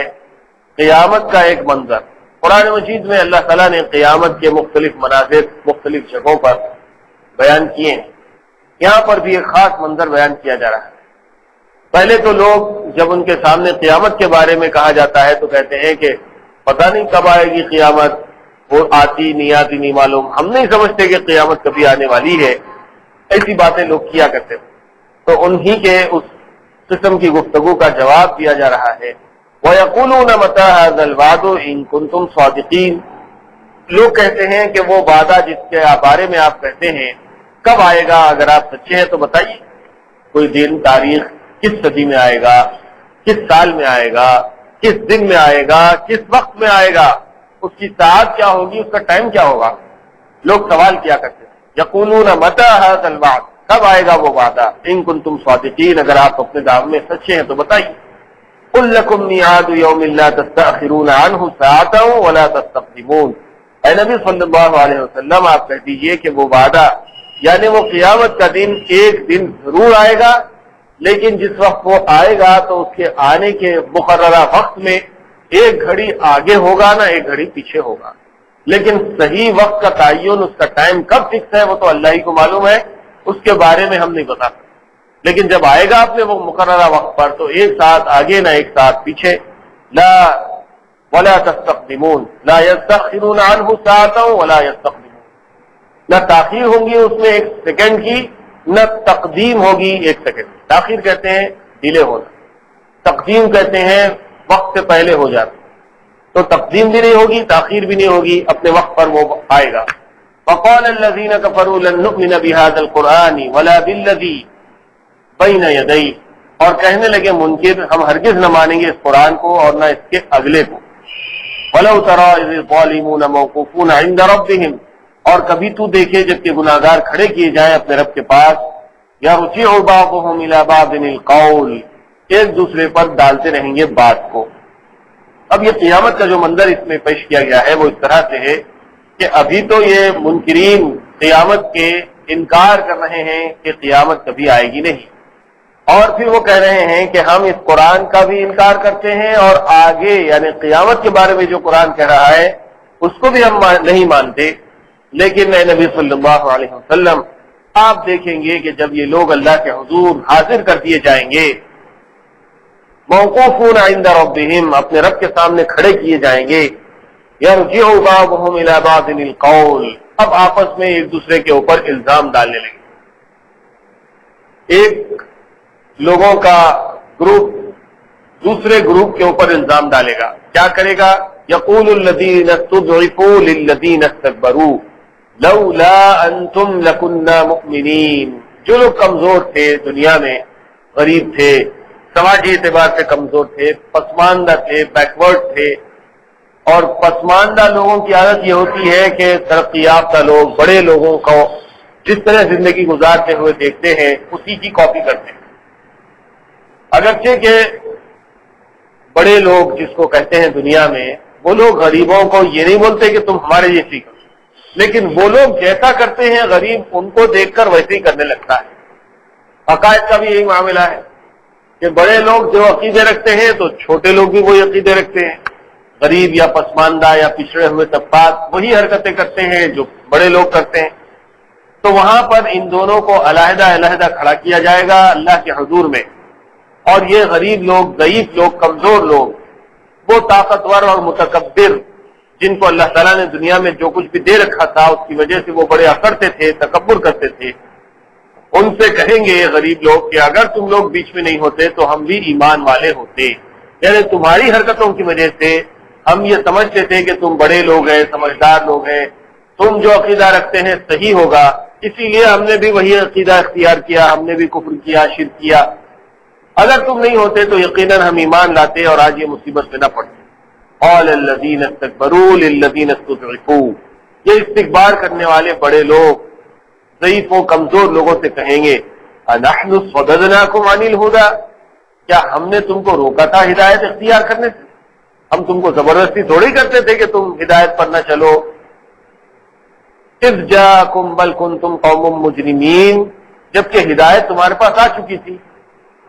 قیامت کا ایک منظر۔ قرآن مجید میں اللہ تعالیٰ نے قیامت کے مختلف مناظر مختلف جگہوں پر بیان کیے ہیں، یہاں پر بھی ایک خاص منظر بیان کیا جا رہا ہے۔ پہلے تو لوگ جب ان کے سامنے قیامت کے بارے میں کہا جاتا ہے تو کہتے ہیں کہ پتہ نہیں کب آئے گی قیامت، وہ آتی نہیں آتی نہیں معلوم، ہم نہیں سمجھتے کہ قیامت کبھی آنے والی ہے، ایسی باتیں لوگ کیا کرتے ہیں۔ تو انہی کے اس قسم کی گفتگو کا جواب دیا جا رہا ہے۔ وَيَقُولُونَ مَتَىٰ هَٰذَا الْوَعْدُ إِن كُنتُمْ صَادِقِينَ، لوگ کہتے ہیں کہ وہ وعدہ جس کے بارے میں آپ کہتے ہیں کب آئے گا، اگر آپ سچے ہیں تو بتائیے، کوئی دن تاریخ، کس صدی میں آئے گا، کس سال میں آئے گا، کس دن میں آئے گا، کس وقت میں آئے گا، اس کی ساعت کیا ہوگی، اس کا ٹائم کیا ہوگا، لوگ سوال کیا کرتے ہیں۔ یقولون متی ھذا الوعد، کب آئے گا وہ وعدہ، ان کنتم صادقین، اگر آپ اپنے دعوے میں سچے ہیں تو بتائیے۔ قل لکم میعاد یوم لا تستأخرون عنہ ساعۃ ولا تستقدمون، اے نبی صلی اللہ علیہ وسلم آپ کہہ دیجئے کہ وہ وعدہ یعنی وہ قیامت کا دن ایک دن ضرور آئے گا، لیکن جس وقت وہ آئے گا تو اس کے آنے کے مقررہ وقت میں ایک گھڑی آگے ہوگا نہ ایک گھڑی پیچھے ہوگا، لیکن صحیح وقت کا تعین، اس کا ٹائم کب فکس ہے وہ تو اللہ ہی کو معلوم ہے، اس کے بارے میں ہم نہیں بتا سکتے، لیکن جب آئے گا اپنے وہ مقررہ وقت پر تو ایک ساتھ آگے نہ ایک ساتھ پیچھے۔ لا ولا تستقدمون، لا يستأخرون عنہ ساعۃ ولا يستقدمون، نہ تاخیر ہوں گی اس میں ایک سیکنڈ کی، نہ تقدیم ہوگی ایک سیکنڈ۔ تاخیر کہتے ہیں ڈیلے ہونا، تقدیم کہتے ہیں وقت سے پہلے ہو جاتا، تو تقدیم بھی نہیں ہوگی تاخیر بھی نہیں ہوگی، اپنے وقت پر وہ آئے گا۔ وقال الذين كفروا لن نؤمن بهذا القرآن ولا بالذي بين يديه، اور کہنے لگے منکر ہم ہرگز نہ مانیں گے اس قرآن کو اور نہ اس کے اگلے کو۔ ولو ترى إذ الظالمون موقوفون عند ربهم، اور کبھی تو دیکھے جب کہ گناہگار کھڑے کیے جائیں اپنے رب کے پاس، يرجع بعضهم إلى بعض القول، ایک دوسرے پر ڈالتے رہیں گے بات کو۔ اب یہ قیامت کا جو منظر اس میں پیش کیا گیا ہے وہ اس طرح سے ہے کہ ابھی تو یہ منکرین قیامت کے انکار کر رہے ہیں کہ قیامت کبھی آئے گی نہیں، اور پھر وہ کہہ رہے ہیں کہ ہم اس قرآن کا بھی انکار کرتے ہیں اور آگے یعنی قیامت کے بارے میں جو قرآن کہہ رہا ہے اس کو بھی ہم نہیں مانتے۔ لیکن اے نبی صلی اللہ علیہ وسلم آپ دیکھیں گے کہ جب یہ لوگ اللہ کے حضور حاضر کر دیے جائیں گے، موقوفون عند ربہم، اپنے رب کے سامنے کھڑے کیے جائیں گے، یرجع بعضهم الی بعض القول، اب آپس میں ایک دوسرے کے اوپر الزام ڈالنے لگے. ایک لوگوں کا گروپ دوسرے گروپ کے اوپر الزام ڈالے گا. کیا کرے گا؟ یقول الذین استضعفوا للذین استکبروا لولا انتم لکنا مؤمنین. جو لوگ کمزور تھے دنیا میں، غریب تھے، سماجی اعتبار سے کمزور تھے، پسماندہ تھے، بیکورڈ تھے، اور پسماندہ لوگوں کی عادت یہ ہوتی ہے کہ ترقی یافتہ لوگ بڑے لوگوں کو جس طرح زندگی گزارتے ہوئے دیکھتے ہیں اسی کی کاپی کرتے ہیں. اگرچہ کہ بڑے لوگ جس کو کہتے ہیں دنیا میں، وہ لوگ غریبوں کو یہ نہیں بولتے کہ تم ہمارے جیسی کرو، لیکن وہ لوگ جیسا کرتے ہیں غریب ان کو دیکھ کر ویسے ہی کرنے لگتا ہے. عقائد کا بھی یہی معاملہ ہے کہ بڑے لوگ جو عقیدے رکھتے ہیں تو چھوٹے لوگ بھی وہی عقیدے رکھتے ہیں. غریب یا پسماندہ یا پچھڑے ہوئے طبقات وہی حرکتیں کرتے ہیں جو بڑے لوگ کرتے ہیں. تو وہاں پر ان دونوں کو علیحدہ علیحدہ کھڑا کیا جائے گا اللہ کے حضور میں. اور یہ غریب لوگ، ضعیف لوگ، کمزور لوگ، وہ طاقتور اور متکبر جن کو اللہ تعالیٰ نے دنیا میں جو کچھ بھی دے رکھا تھا اس کی وجہ سے وہ بڑے اکڑتے تھے، تکبر کرتے تھے، ان سے کہیں گے یہ غریب لوگ کہ اگر تم لوگ بیچ میں نہیں ہوتے تو ہم بھی ایمان والے ہوتے. یعنی تمہاری حرکتوں کی وجہ سے ہم یہ سمجھتے تھے کہ تم بڑے لوگ ہیں، سمجھدار لوگ ہیں، تم جو عقیدہ رکھتے ہیں صحیح ہوگا، اسی لیے ہم نے بھی وہی عقیدہ اختیار کیا، ہم نے بھی کفر کیا، شرک کیا. اگر تم نہیں ہوتے تو یقیناً ہم ایمان لاتے اور آج یہ مصیبت میں نہ پڑتے. قال الذین استکبروا للذین استضعفوا، یہ استکبار کرنے والے بڑے لوگ ضعیفوں کمزور لوگوں سے کہیں گے انحن صددناکم عن الہدی، کیا ہم نے تم کو روکا تھا ہدایت اختیار کرنے سے؟ ہم تم کو زبردستی تھوڑی کرتے تھے کہ تم ہدایت پر نہ چلو. اذ جاءکم بل کنتم قوم مجرمین، جبکہ ہدایت تمہارے پاس آ چکی تھی.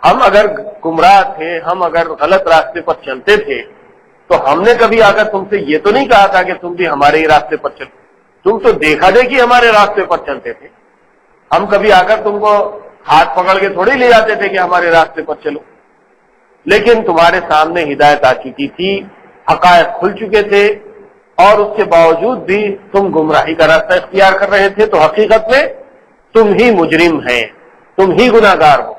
ہم اگر گمراہ تھے، ہم اگر غلط راستے پر چلتے تھے تو ہم نے کبھی آ کر تم سے یہ تو نہیں کہا تھا کہ تم بھی ہمارے ہی راستے پر چلو. تم تو دیکھا دیکھی ہمارے راستے پر چلتے تھے. ہم کبھی آ کر تم کو ہاتھ پکڑ کے تھوڑی لے جاتے تھے کہ ہمارے راستے پر چلو. لیکن تمہارے سامنے ہدایت آ چکی تھی، حقائق کھل چکے تھے، اور اس کے باوجود بھی تم گمراہی کا راستہ اختیار کر رہے تھے. تو حقیقت میں تم ہی مجرم ہیں، تم ہی گناہگار ہو.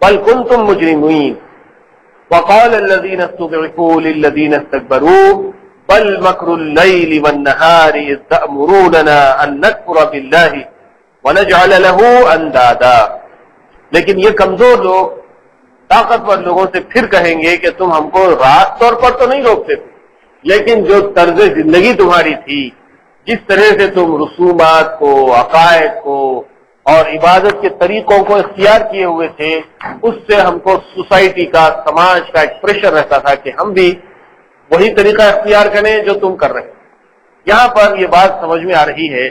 بل کنتم مجرمین. وقال الذین استضعفوا للذین استکبروا بل مکر اللیل والنہار اذ تأمروننا ان نکفر باللہ ونجعل له اندادا. لیکن یہ کمزور لوگ طاقتور لوگوں سے پھر کہیں گے کہ تم ہم کو راست طور پر تو نہیں روکتے تھے، لیکن جو طرز زندگی تمہاری تھی، جس طرح سے تم رسومات کو، عقائد کو اور عبادت کے طریقوں کو اختیار کیے ہوئے تھے، اس سے ہم کو سوسائٹی کا، سماج کا ایک پریشر رہتا تھا کہ ہم بھی وہی طریقہ اختیار کریں جو تم کر رہے ہیں. یہاں پر یہ بات سمجھ میں آ رہی ہے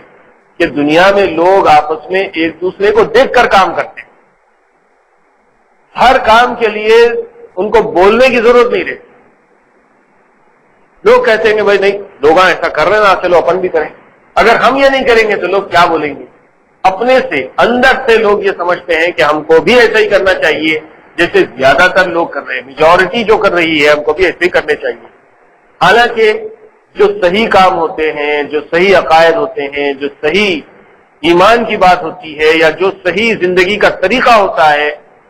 کہ دنیا میں لوگ آپس میں ایک دوسرے کو دیکھ کر کام کرتے ہیں. ہر کام کے لیے ان کو بولنے کی ضرورت نہیں رہتی. لوگ کہتے ہیں کہ بھائی نہیں، لوگ ایسا کر رہے ہیں نا، چلو اپن بھی کریں. اگر ہم یہ نہیں کریں گے تو لوگ کیا بولیں گے؟ اپنے سے، اندر سے لوگ یہ سمجھتے ہیں کہ ہم کو بھی ایسا ہی کرنا چاہیے جیسے زیادہ تر لوگ کر رہے ہیں، میجورٹی جو کر رہی ہے ہم کو بھی ایسے ہی کرنے چاہیے. حالانکہ جو صحیح کام ہوتے ہیں، جو صحیح عقائد ہوتے ہیں، جو صحیح ایمان کی بات ہوتی ہے، یا جو صحیح زندگی کا طریقہ ہوتا ہے،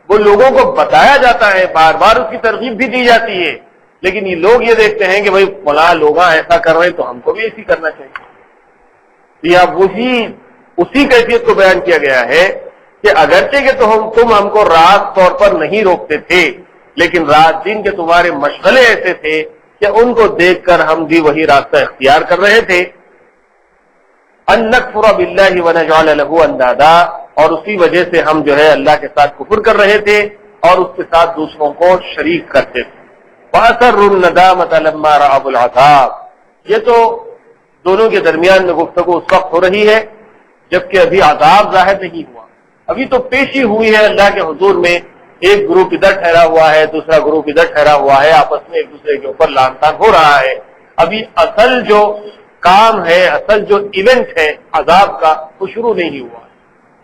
وہ لوگوں کو بتایا جاتا ہے، بار بار اس کی ترغیب بھی دی جاتی ہے. لیکن یہ لوگ یہ دیکھتے ہیں کہ بھائی فلاں لوگ ایسا کر رہے ہیں تو ہم کو بھی ایسی کرنا چاہیے. یا اسی کیفیت کو بیان کیا گیا ہے کہ اگرچہ کہ تم ہم کو راست طور پر نہیں روکتے تھے، لیکن رات دن کے تمہارے مشغلے ایسے تھے کہ ان کو دیکھ کر ہم بھی وہی راستہ اختیار کر رہے تھے. ان نکفر باللہ ونجعل له اندادا، اور اسی وجہ سے ہم جو ہے اللہ کے ساتھ کفر کر رہے تھے اور اس کے ساتھ دوسروں کو شریک کرتے تھے. وَأَسَرُّوا النَّدَامَةَ لَمَّا رَأَوُا الْعَذَابَ، یہ تو دونوں کے درمیان میں گفتگو اس وقت ہو رہی ہے جبکہ ابھی عذاب ظاہر نہیں ہوا. ابھی تو پیشی ہوئی ہے اللہ کے حضور میں. ایک گروپ ادھر ٹھہرا ہوا ہے، دوسرا گروپ ادھر ٹھہرا ہوا ہے، آپس میں ایک دوسرے کے اوپر لعن طعن ہو رہا ہے. ابھی اصل جو کام ہے، اصل جو ایونٹ ہے عذاب کا، وہ شروع نہیں ہوا.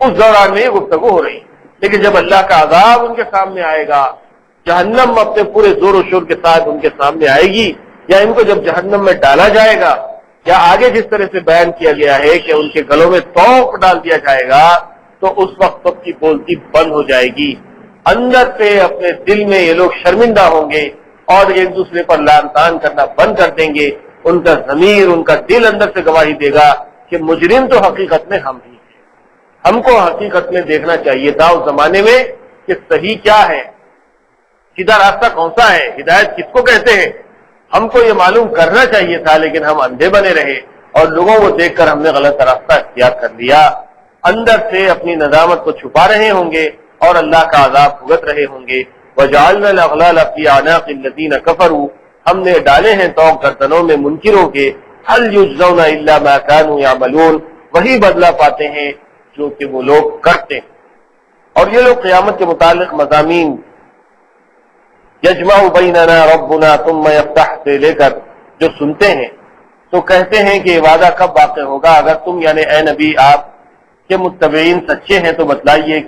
اس دوران میں یہ گفتگو ہو رہی ہے. لیکن جب اللہ کا عذاب ان کے سامنے آئے گا، جہنم اپنے پورے زور و شور کے ساتھ ان کے سامنے آئے گی، یا ان کو جب جہنم میں ڈالا جائے گا، یا آگے جس طرح سے بیان کیا گیا ہے کہ ان کے گلوں میں توق ڈال دیا جائے گا، تو اس وقت سب کی بولتی بند ہو جائے گی. اندر سے اپنے دل میں یہ لوگ شرمندہ ہوں گے اور ایک دوسرے پر لعن طعن کرنا بند کر دیں گے. ان کا ضمیر، ان کا دل اندر سے گواہی دے گا کہ مجرم تو حقیقت میں ہم ہی ہیں. ہم کو حقیقت میں دیکھنا چاہیے تھا اس زمانے میں کہ صحیح کیا ہے، سیدھا راستہ کون سا ہے، ہدایت کس کو کہتے ہیں. ہم کو یہ معلوم کرنا چاہیے تھا، لیکن ہم اندھے بنے رہے اور لوگوں کو دیکھ کر ہم نے غلط راستہ اختیار کر لیا. اندر سے اپنی ندامت کو چھپا رہے ہوں گے اور اللہ کا عذاب بھگت رہے ہوں گے. وَجَعَلْنَا الْأَغْلَالَ فِي أَعْنَاقِ الَّذِينَ كَفَرُوا، ہم نے ڈالے ہیں طوق گردنوں میں منکروں کے. هَلْ يُجْزَوْنَ إِلَّا مَا كَانُوا يَعْمَلُونَ، وہی بدلہ پاتے ہیں جو کہ وہ لوگ کرتے ہیں. اور یہ لوگ قیامت کے متعلق مضامین یجمع بیننا ربنا ثم یفتح سے لے کر جو سنتے ہیں تو کہتے ہیں کہ یہ وعدہ کب واقع ہوگا. اگر تم یعنی اے نبی آپ کے متبعین سچے ہیں تو بتلائیے،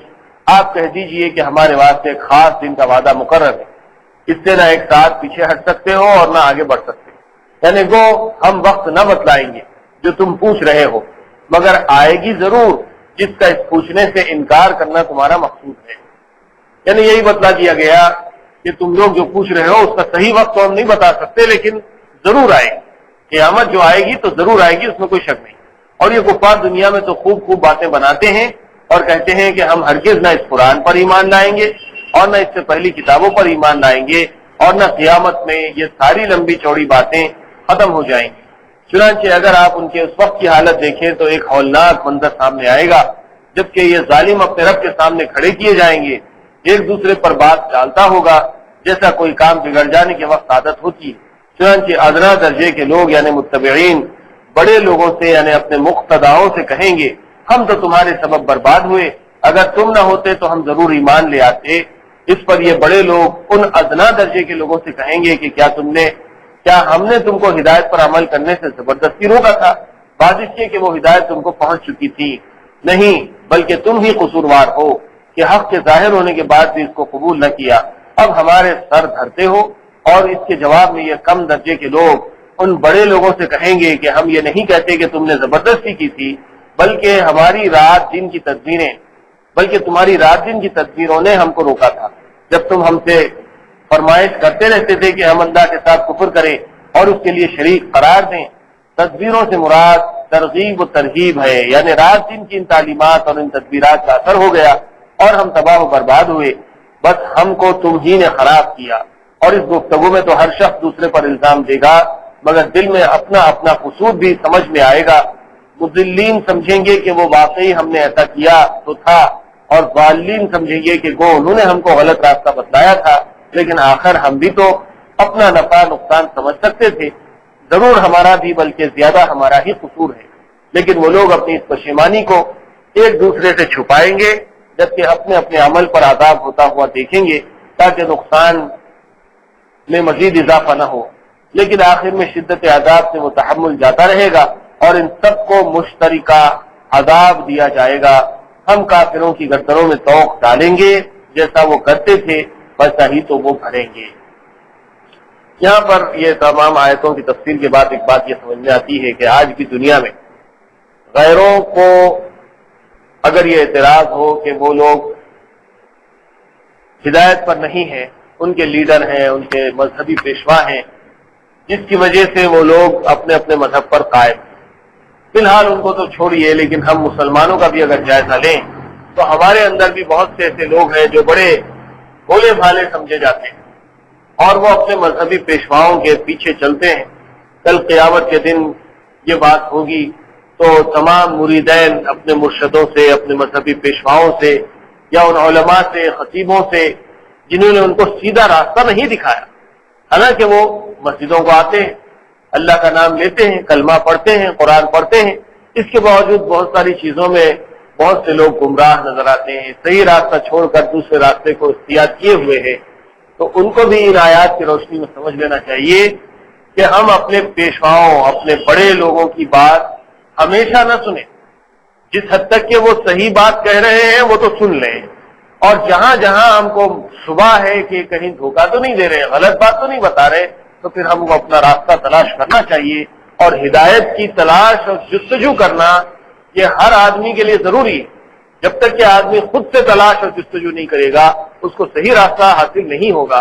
آپ کہہ دیجئے کہ ہمارے واسطے ایک خاص دن کا وعدہ مقرر ہے، اس سے نہ ایک ساتھ پیچھے ہٹ سکتے ہو اور نہ آگے بڑھ سکتے. یعنی وہ ہم وقت نہ بتلائیں گے جو تم پوچھ رہے ہو، مگر آئے گی ضرور جس کا اس پوچھنے سے انکار کرنا تمہارا مقصود ہے. یعنی یہی بتلا دیا گیا کہ تم لوگ جو پوچھ رہے ہو اس کا صحیح وقت تو ہم نہیں بتا سکتے، لیکن ضرور آئے گی. قیامت جو آئے گی تو ضرور آئے گی، اس میں کوئی شک نہیں. اور یہ کفار دنیا میں تو خوب باتیں بناتے ہیں اور کہتے ہیں کہ ہم ہرگز نہ اس قرآن پر ایمان لائیں گے اور نہ اس سے پہلی کتابوں پر ایمان لائیں گے اور نہ قیامت میں یہ ساری لمبی چوڑی باتیں ختم ہو جائیں گی. چنانچہ اگر آپ ان کے اس وقت کی حالت دیکھیں تو ایک ہولناک منظر سامنے آئے گا جبکہ یہ ظالم اپنے رب کے سامنے کھڑے کیے جائیں گے. ایک دوسرے پر بات ڈالتا ہوگا جیسا کوئی کام بگڑ جانے کے وقت عادت ہوتی ہے. چنانچہ ادنا درجے کے لوگ یعنی متبعین بڑے لوگوں سے یعنی اپنے مقتداؤں سے کہیں گے ہم تو تمہارے سبب برباد ہوئے، اگر تم نہ ہوتے تو ہم ضرور ایمان لے آتے. اس پر یہ بڑے لوگ ان ادنا درجے کے لوگوں سے کہیں گے کہ کیا ہم نے تم کو ہدایت پر عمل کرنے سے زبردستی روکا تھا، بات اس لیے کہ وہ ہدایت تم کو پہنچ چکی تھی؟ نہیں، بلکہ تم ہی قصوروار ہو کہ حق کے ظاہر ہونے کے بعد بھی اس کو قبول نہ کیا. اب ہمارے سر دھرتے ہو. اور اس کے جواب میں یہ کم درجے کے لوگ ان بڑے لوگوں سے کہیں گے کہ ہم یہ نہیں کہتے کہ تم نے زبردستی کی تھی، بلکہ تمہاری رات دن کی تدبیروں نے ہم کو روکا تھا. جب تم ہم سے فرمائش کرتے رہتے تھے کہ ہم اللہ کے ساتھ کفر کریں اور اس کے لیے شریک قرار دیں. تدبیروں سے مراد ترغیب و ترغیب ہے، یعنی رات دن کی ان تعلیمات اور ان تدبیرات کا اثر ہو گیا اور ہم تباہ و برباد ہوئے. بس ہم کو تم ہی نے خراب کیا. اور اس گفتگو میں تو ہر شخص دوسرے پر الزام دے گا، مگر دل میں اپنا اپنا قصور بھی سمجھ میں آئے گا. مضلین سمجھیں گے کہ وہ واقعی ہم نے ایسا کیا تو تھا، اور ضالین سمجھیں گے کہ انہوں نے ہم کو غلط راستہ بتلایا تھا، لیکن آخر ہم بھی تو اپنا نفع نقصان سمجھ سکتے تھے. ضرور ہمارا بھی بلکہ زیادہ ہمارا ہی قصور ہے. لیکن وہ لوگ اپنی اس پشیمانی کو ایک دوسرے سے چھپائیں گے جبکہ اپنے اپنے عمل پر عذاب ہوتا ہوا دیکھیں گے تاکہ نقصان میں مزید اضافہ نہ ہو. لیکن آخر میں شدت عذاب سے وہ تحمل جاتا رہے گا اور ان سب کو مشترکہ عذاب دیا جائے گا. ہم کافروں کی گردنوں میں توق ڈالیں گے، جیسا وہ کرتے تھے ویسا ہی تو وہ بھریں گے. یہاں پر یہ تمام آیتوں کی تفسیر کے بعد ایک بات یہ سمجھ میں آتی ہے کہ آج کی دنیا میں غیروں کو اگر یہ اعتراض ہو کہ وہ لوگ ہدایت پر نہیں ہیں، ان کے لیڈر ہیں، ان کے مذہبی پیشوا ہیں، جس کی وجہ سے وہ لوگ اپنے اپنے مذہب پر قائم ہیں. فی الحال ان کو تو چھوڑیے، لیکن ہم مسلمانوں کا بھی اگر جائزہ لیں تو ہمارے اندر بھی بہت سے ایسے لوگ ہیں جو بڑے بھولے بھالے سمجھے جاتے ہیں اور وہ اپنے مذہبی پیشواؤں کے پیچھے چلتے ہیں. کل قیامت کے دن یہ بات ہوگی تو تمام مریدین اپنے مرشدوں سے، اپنے مذہبی پیشواؤں سے یا ان علماء سے، خطیبوں سے جنہوں نے ان کو سیدھا راستہ نہیں دکھایا، حالانکہ وہ مسجدوں کو آتے ہیں، اللہ کا نام لیتے ہیں، کلمہ پڑھتے ہیں، قرآن پڑھتے ہیں، اس کے باوجود بہت ساری چیزوں میں بہت سے لوگ گمراہ نظر آتے ہیں، صحیح راستہ چھوڑ کر دوسرے راستے کو اختیار کیے ہوئے ہیں. تو ان کو بھی ان آیات کی روشنی میں سمجھ لینا چاہیے کہ ہم اپنے پیشواؤں، اپنے بڑے لوگوں کی بات ہمیشہ نہ سنیں. جس حد تک کہ وہ صحیح بات کہہ رہے ہیں وہ تو سن لیں، اور جہاں جہاں ہم کو شبہ ہے کہ کہیں دھوکہ تو نہیں دے رہے، غلط بات تو نہیں بتا رہے، تو پھر ہم کو اپنا راستہ تلاش کرنا چاہیے. اور ہدایت کی تلاش اور جستجو کرنا یہ ہر آدمی کے لیے ضروری ہے. جب تک کہ آدمی خود سے تلاش اور جستجو نہیں کرے گا اس کو صحیح راستہ حاصل نہیں ہوگا.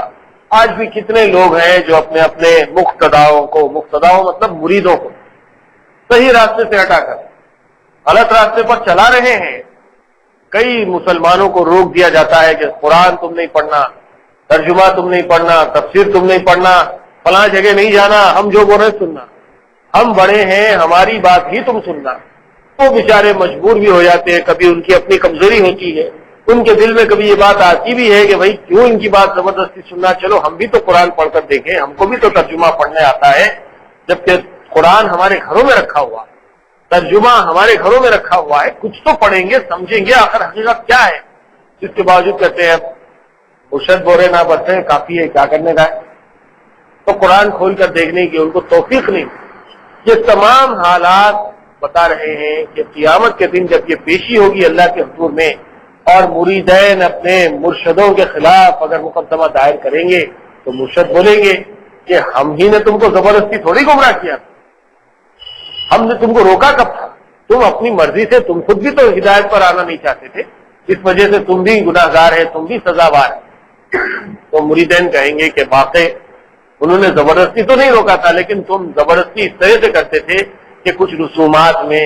آج بھی کتنے لوگ ہیں جو اپنے اپنے مقتداؤں مطلب مریدوں کو صحیح راستے سے ہٹا کر غلط راستے پر چلا رہے ہیں. کئی مسلمانوں کو روک دیا جاتا ہے کہ قرآن تم نہیں پڑھنا، ترجمہ تم نہیں پڑھنا، تفسیر تم نہیں پڑھنا، فلاں جگہ نہیں جانا، ہم جو بول رہے ہیں سننا، ہم بڑے ہیں ہماری بات ہی تم سننا. وہ بیچارے مجبور بھی ہو جاتے ہیں. کبھی ان کی اپنی کمزوری ہوتی ہے، ان کے دل میں کبھی یہ بات آتی بھی ہے کہ بھائی کیوں ان کی بات زبردستی سننا، چلو ہم بھی تو قرآن پڑھ کر دیکھیں، ہم کو بھی تو ترجمہ پڑھنے آتا ہے. جبکہ قرآن ہمارے گھروں میں رکھا ہوا، ترجمہ ہمارے گھروں میں رکھا ہوا ہے، کچھ تو پڑھیں گے سمجھیں گے آخر حقیقت کیا ہے. اس کے باوجود کہتے ہیں مرشد بورے نہ برسے کافی ہے، کیا کرنے کا ہے. تو قرآن کھول کر دیکھنے کی ان کو توفیق نہیں. یہ تمام حالات بتا رہے ہیں کہ قیامت کے دن جب یہ پیشی ہوگی اللہ کے حضور میں اور مریدین اپنے مرشدوں کے خلاف اگر مقدمہ دائر کریں گے تو مرشد بولیں گے کہ ہم ہی نے تم کو زبردستی تھوڑی گمراہ کیا تھا، ہم نے تم کو روکا کب تھا، تم اپنی مرضی سے، تم خود بھی تو ہدایت پر آنا نہیں چاہتے تھے، اس وجہ سے تم بھی گناہ گار ہے، تم بھی سزاوار ہے. تو مریدین کہیں گے کہ واقعی انہوں نے زبردستی تو نہیں روکا تھا، لیکن تم زبردستی اس طرح سے کرتے تھے کہ کچھ رسومات میں،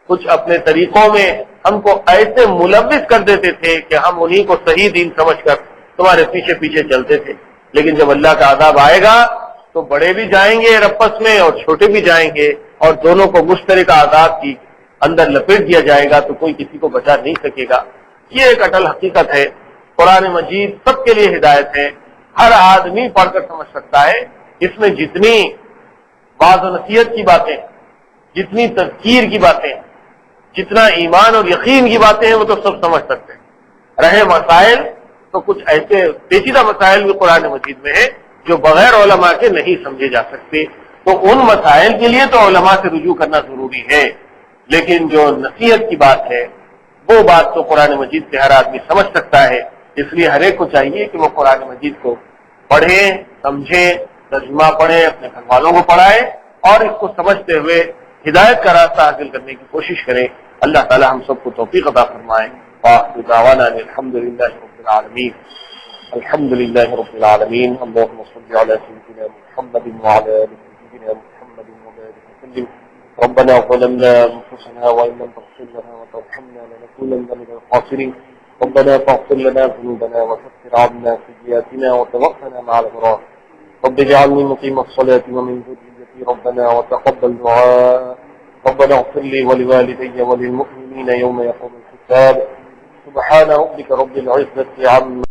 کچھ اپنے طریقوں میں ہم کو ایسے ملوث کر دیتے تھے کہ ہم انہی کو صحیح دین سمجھ کر تمہارے پیچھے پیچھے چلتے تھے. لیکن جب اللہ کا عذاب آئے گا تو بڑے بھی جائیں گے رپس میں اور چھوٹے بھی جائیں گے، اور دونوں کو مشترکہ عذاب کی اندر لپیٹ دیا جائے گا تو کوئی کسی کو بچا نہیں سکے گا. یہ ایک اٹل حقیقت ہے. قرآن مجید سب کے لیے ہدایت ہے، ہر آدمی پڑھ کر سمجھ سکتا ہے. اس میں جتنی واعظ و نصیحت کی باتیں، جتنی تذکیر کی باتیں، جتنا ایمان اور یقین کی باتیں ہیں وہ تو سب سمجھ سکتے ہیں. رہے مسائل تو کچھ ایسے پیچیدہ مسائل بھی قرآن مجید میں ہیں جو بغیر علماء کے نہیں سمجھے جا سکتے. تو ان مسائل کے لیے تو علماء سے رجوع کرنا ضروری ہے، لیکن جو نصیحت کی بات ہے وہ بات تو قرآن مجید سے ہر آدمی سمجھ سکتا ہے. اس لیے ہر ایک کو چاہیے کہ وہ قرآن مجید کو پڑھیں، سمجھیں، ترجمہ پڑھیں، اپنے گھر والوں کو پڑھائیں اور اس کو سمجھتے ہوئے ہدایت کا راستہ حاصل کرنے کی کوشش کریں. اللہ تعالی ہم سب کو توفیق عطا فرمائے. وآخر دعوانا الحمدللہ رب العالمین. الحمدللہ رب العالمین. اللهم صل على سيدنا محمد وعلى آل سيدنا محمد وبارك وسلم. ربنا ظلمنا أنفسنا وإن لم تغفر لنا وترحمنا لنكونن من الخاسرين. ربنا فاغفر لنا ذنوبنا وكفر عنا سيئاتنا وتوفنا مع الأبرار. رب اجعلني مقيم الصلاة ومن ذريتي ربنا وتقبل دعاء. ربنا اغفر لي ولوالدي وللمؤمنين يوم يقوم الحساب. سبحان ربك رب العزة عما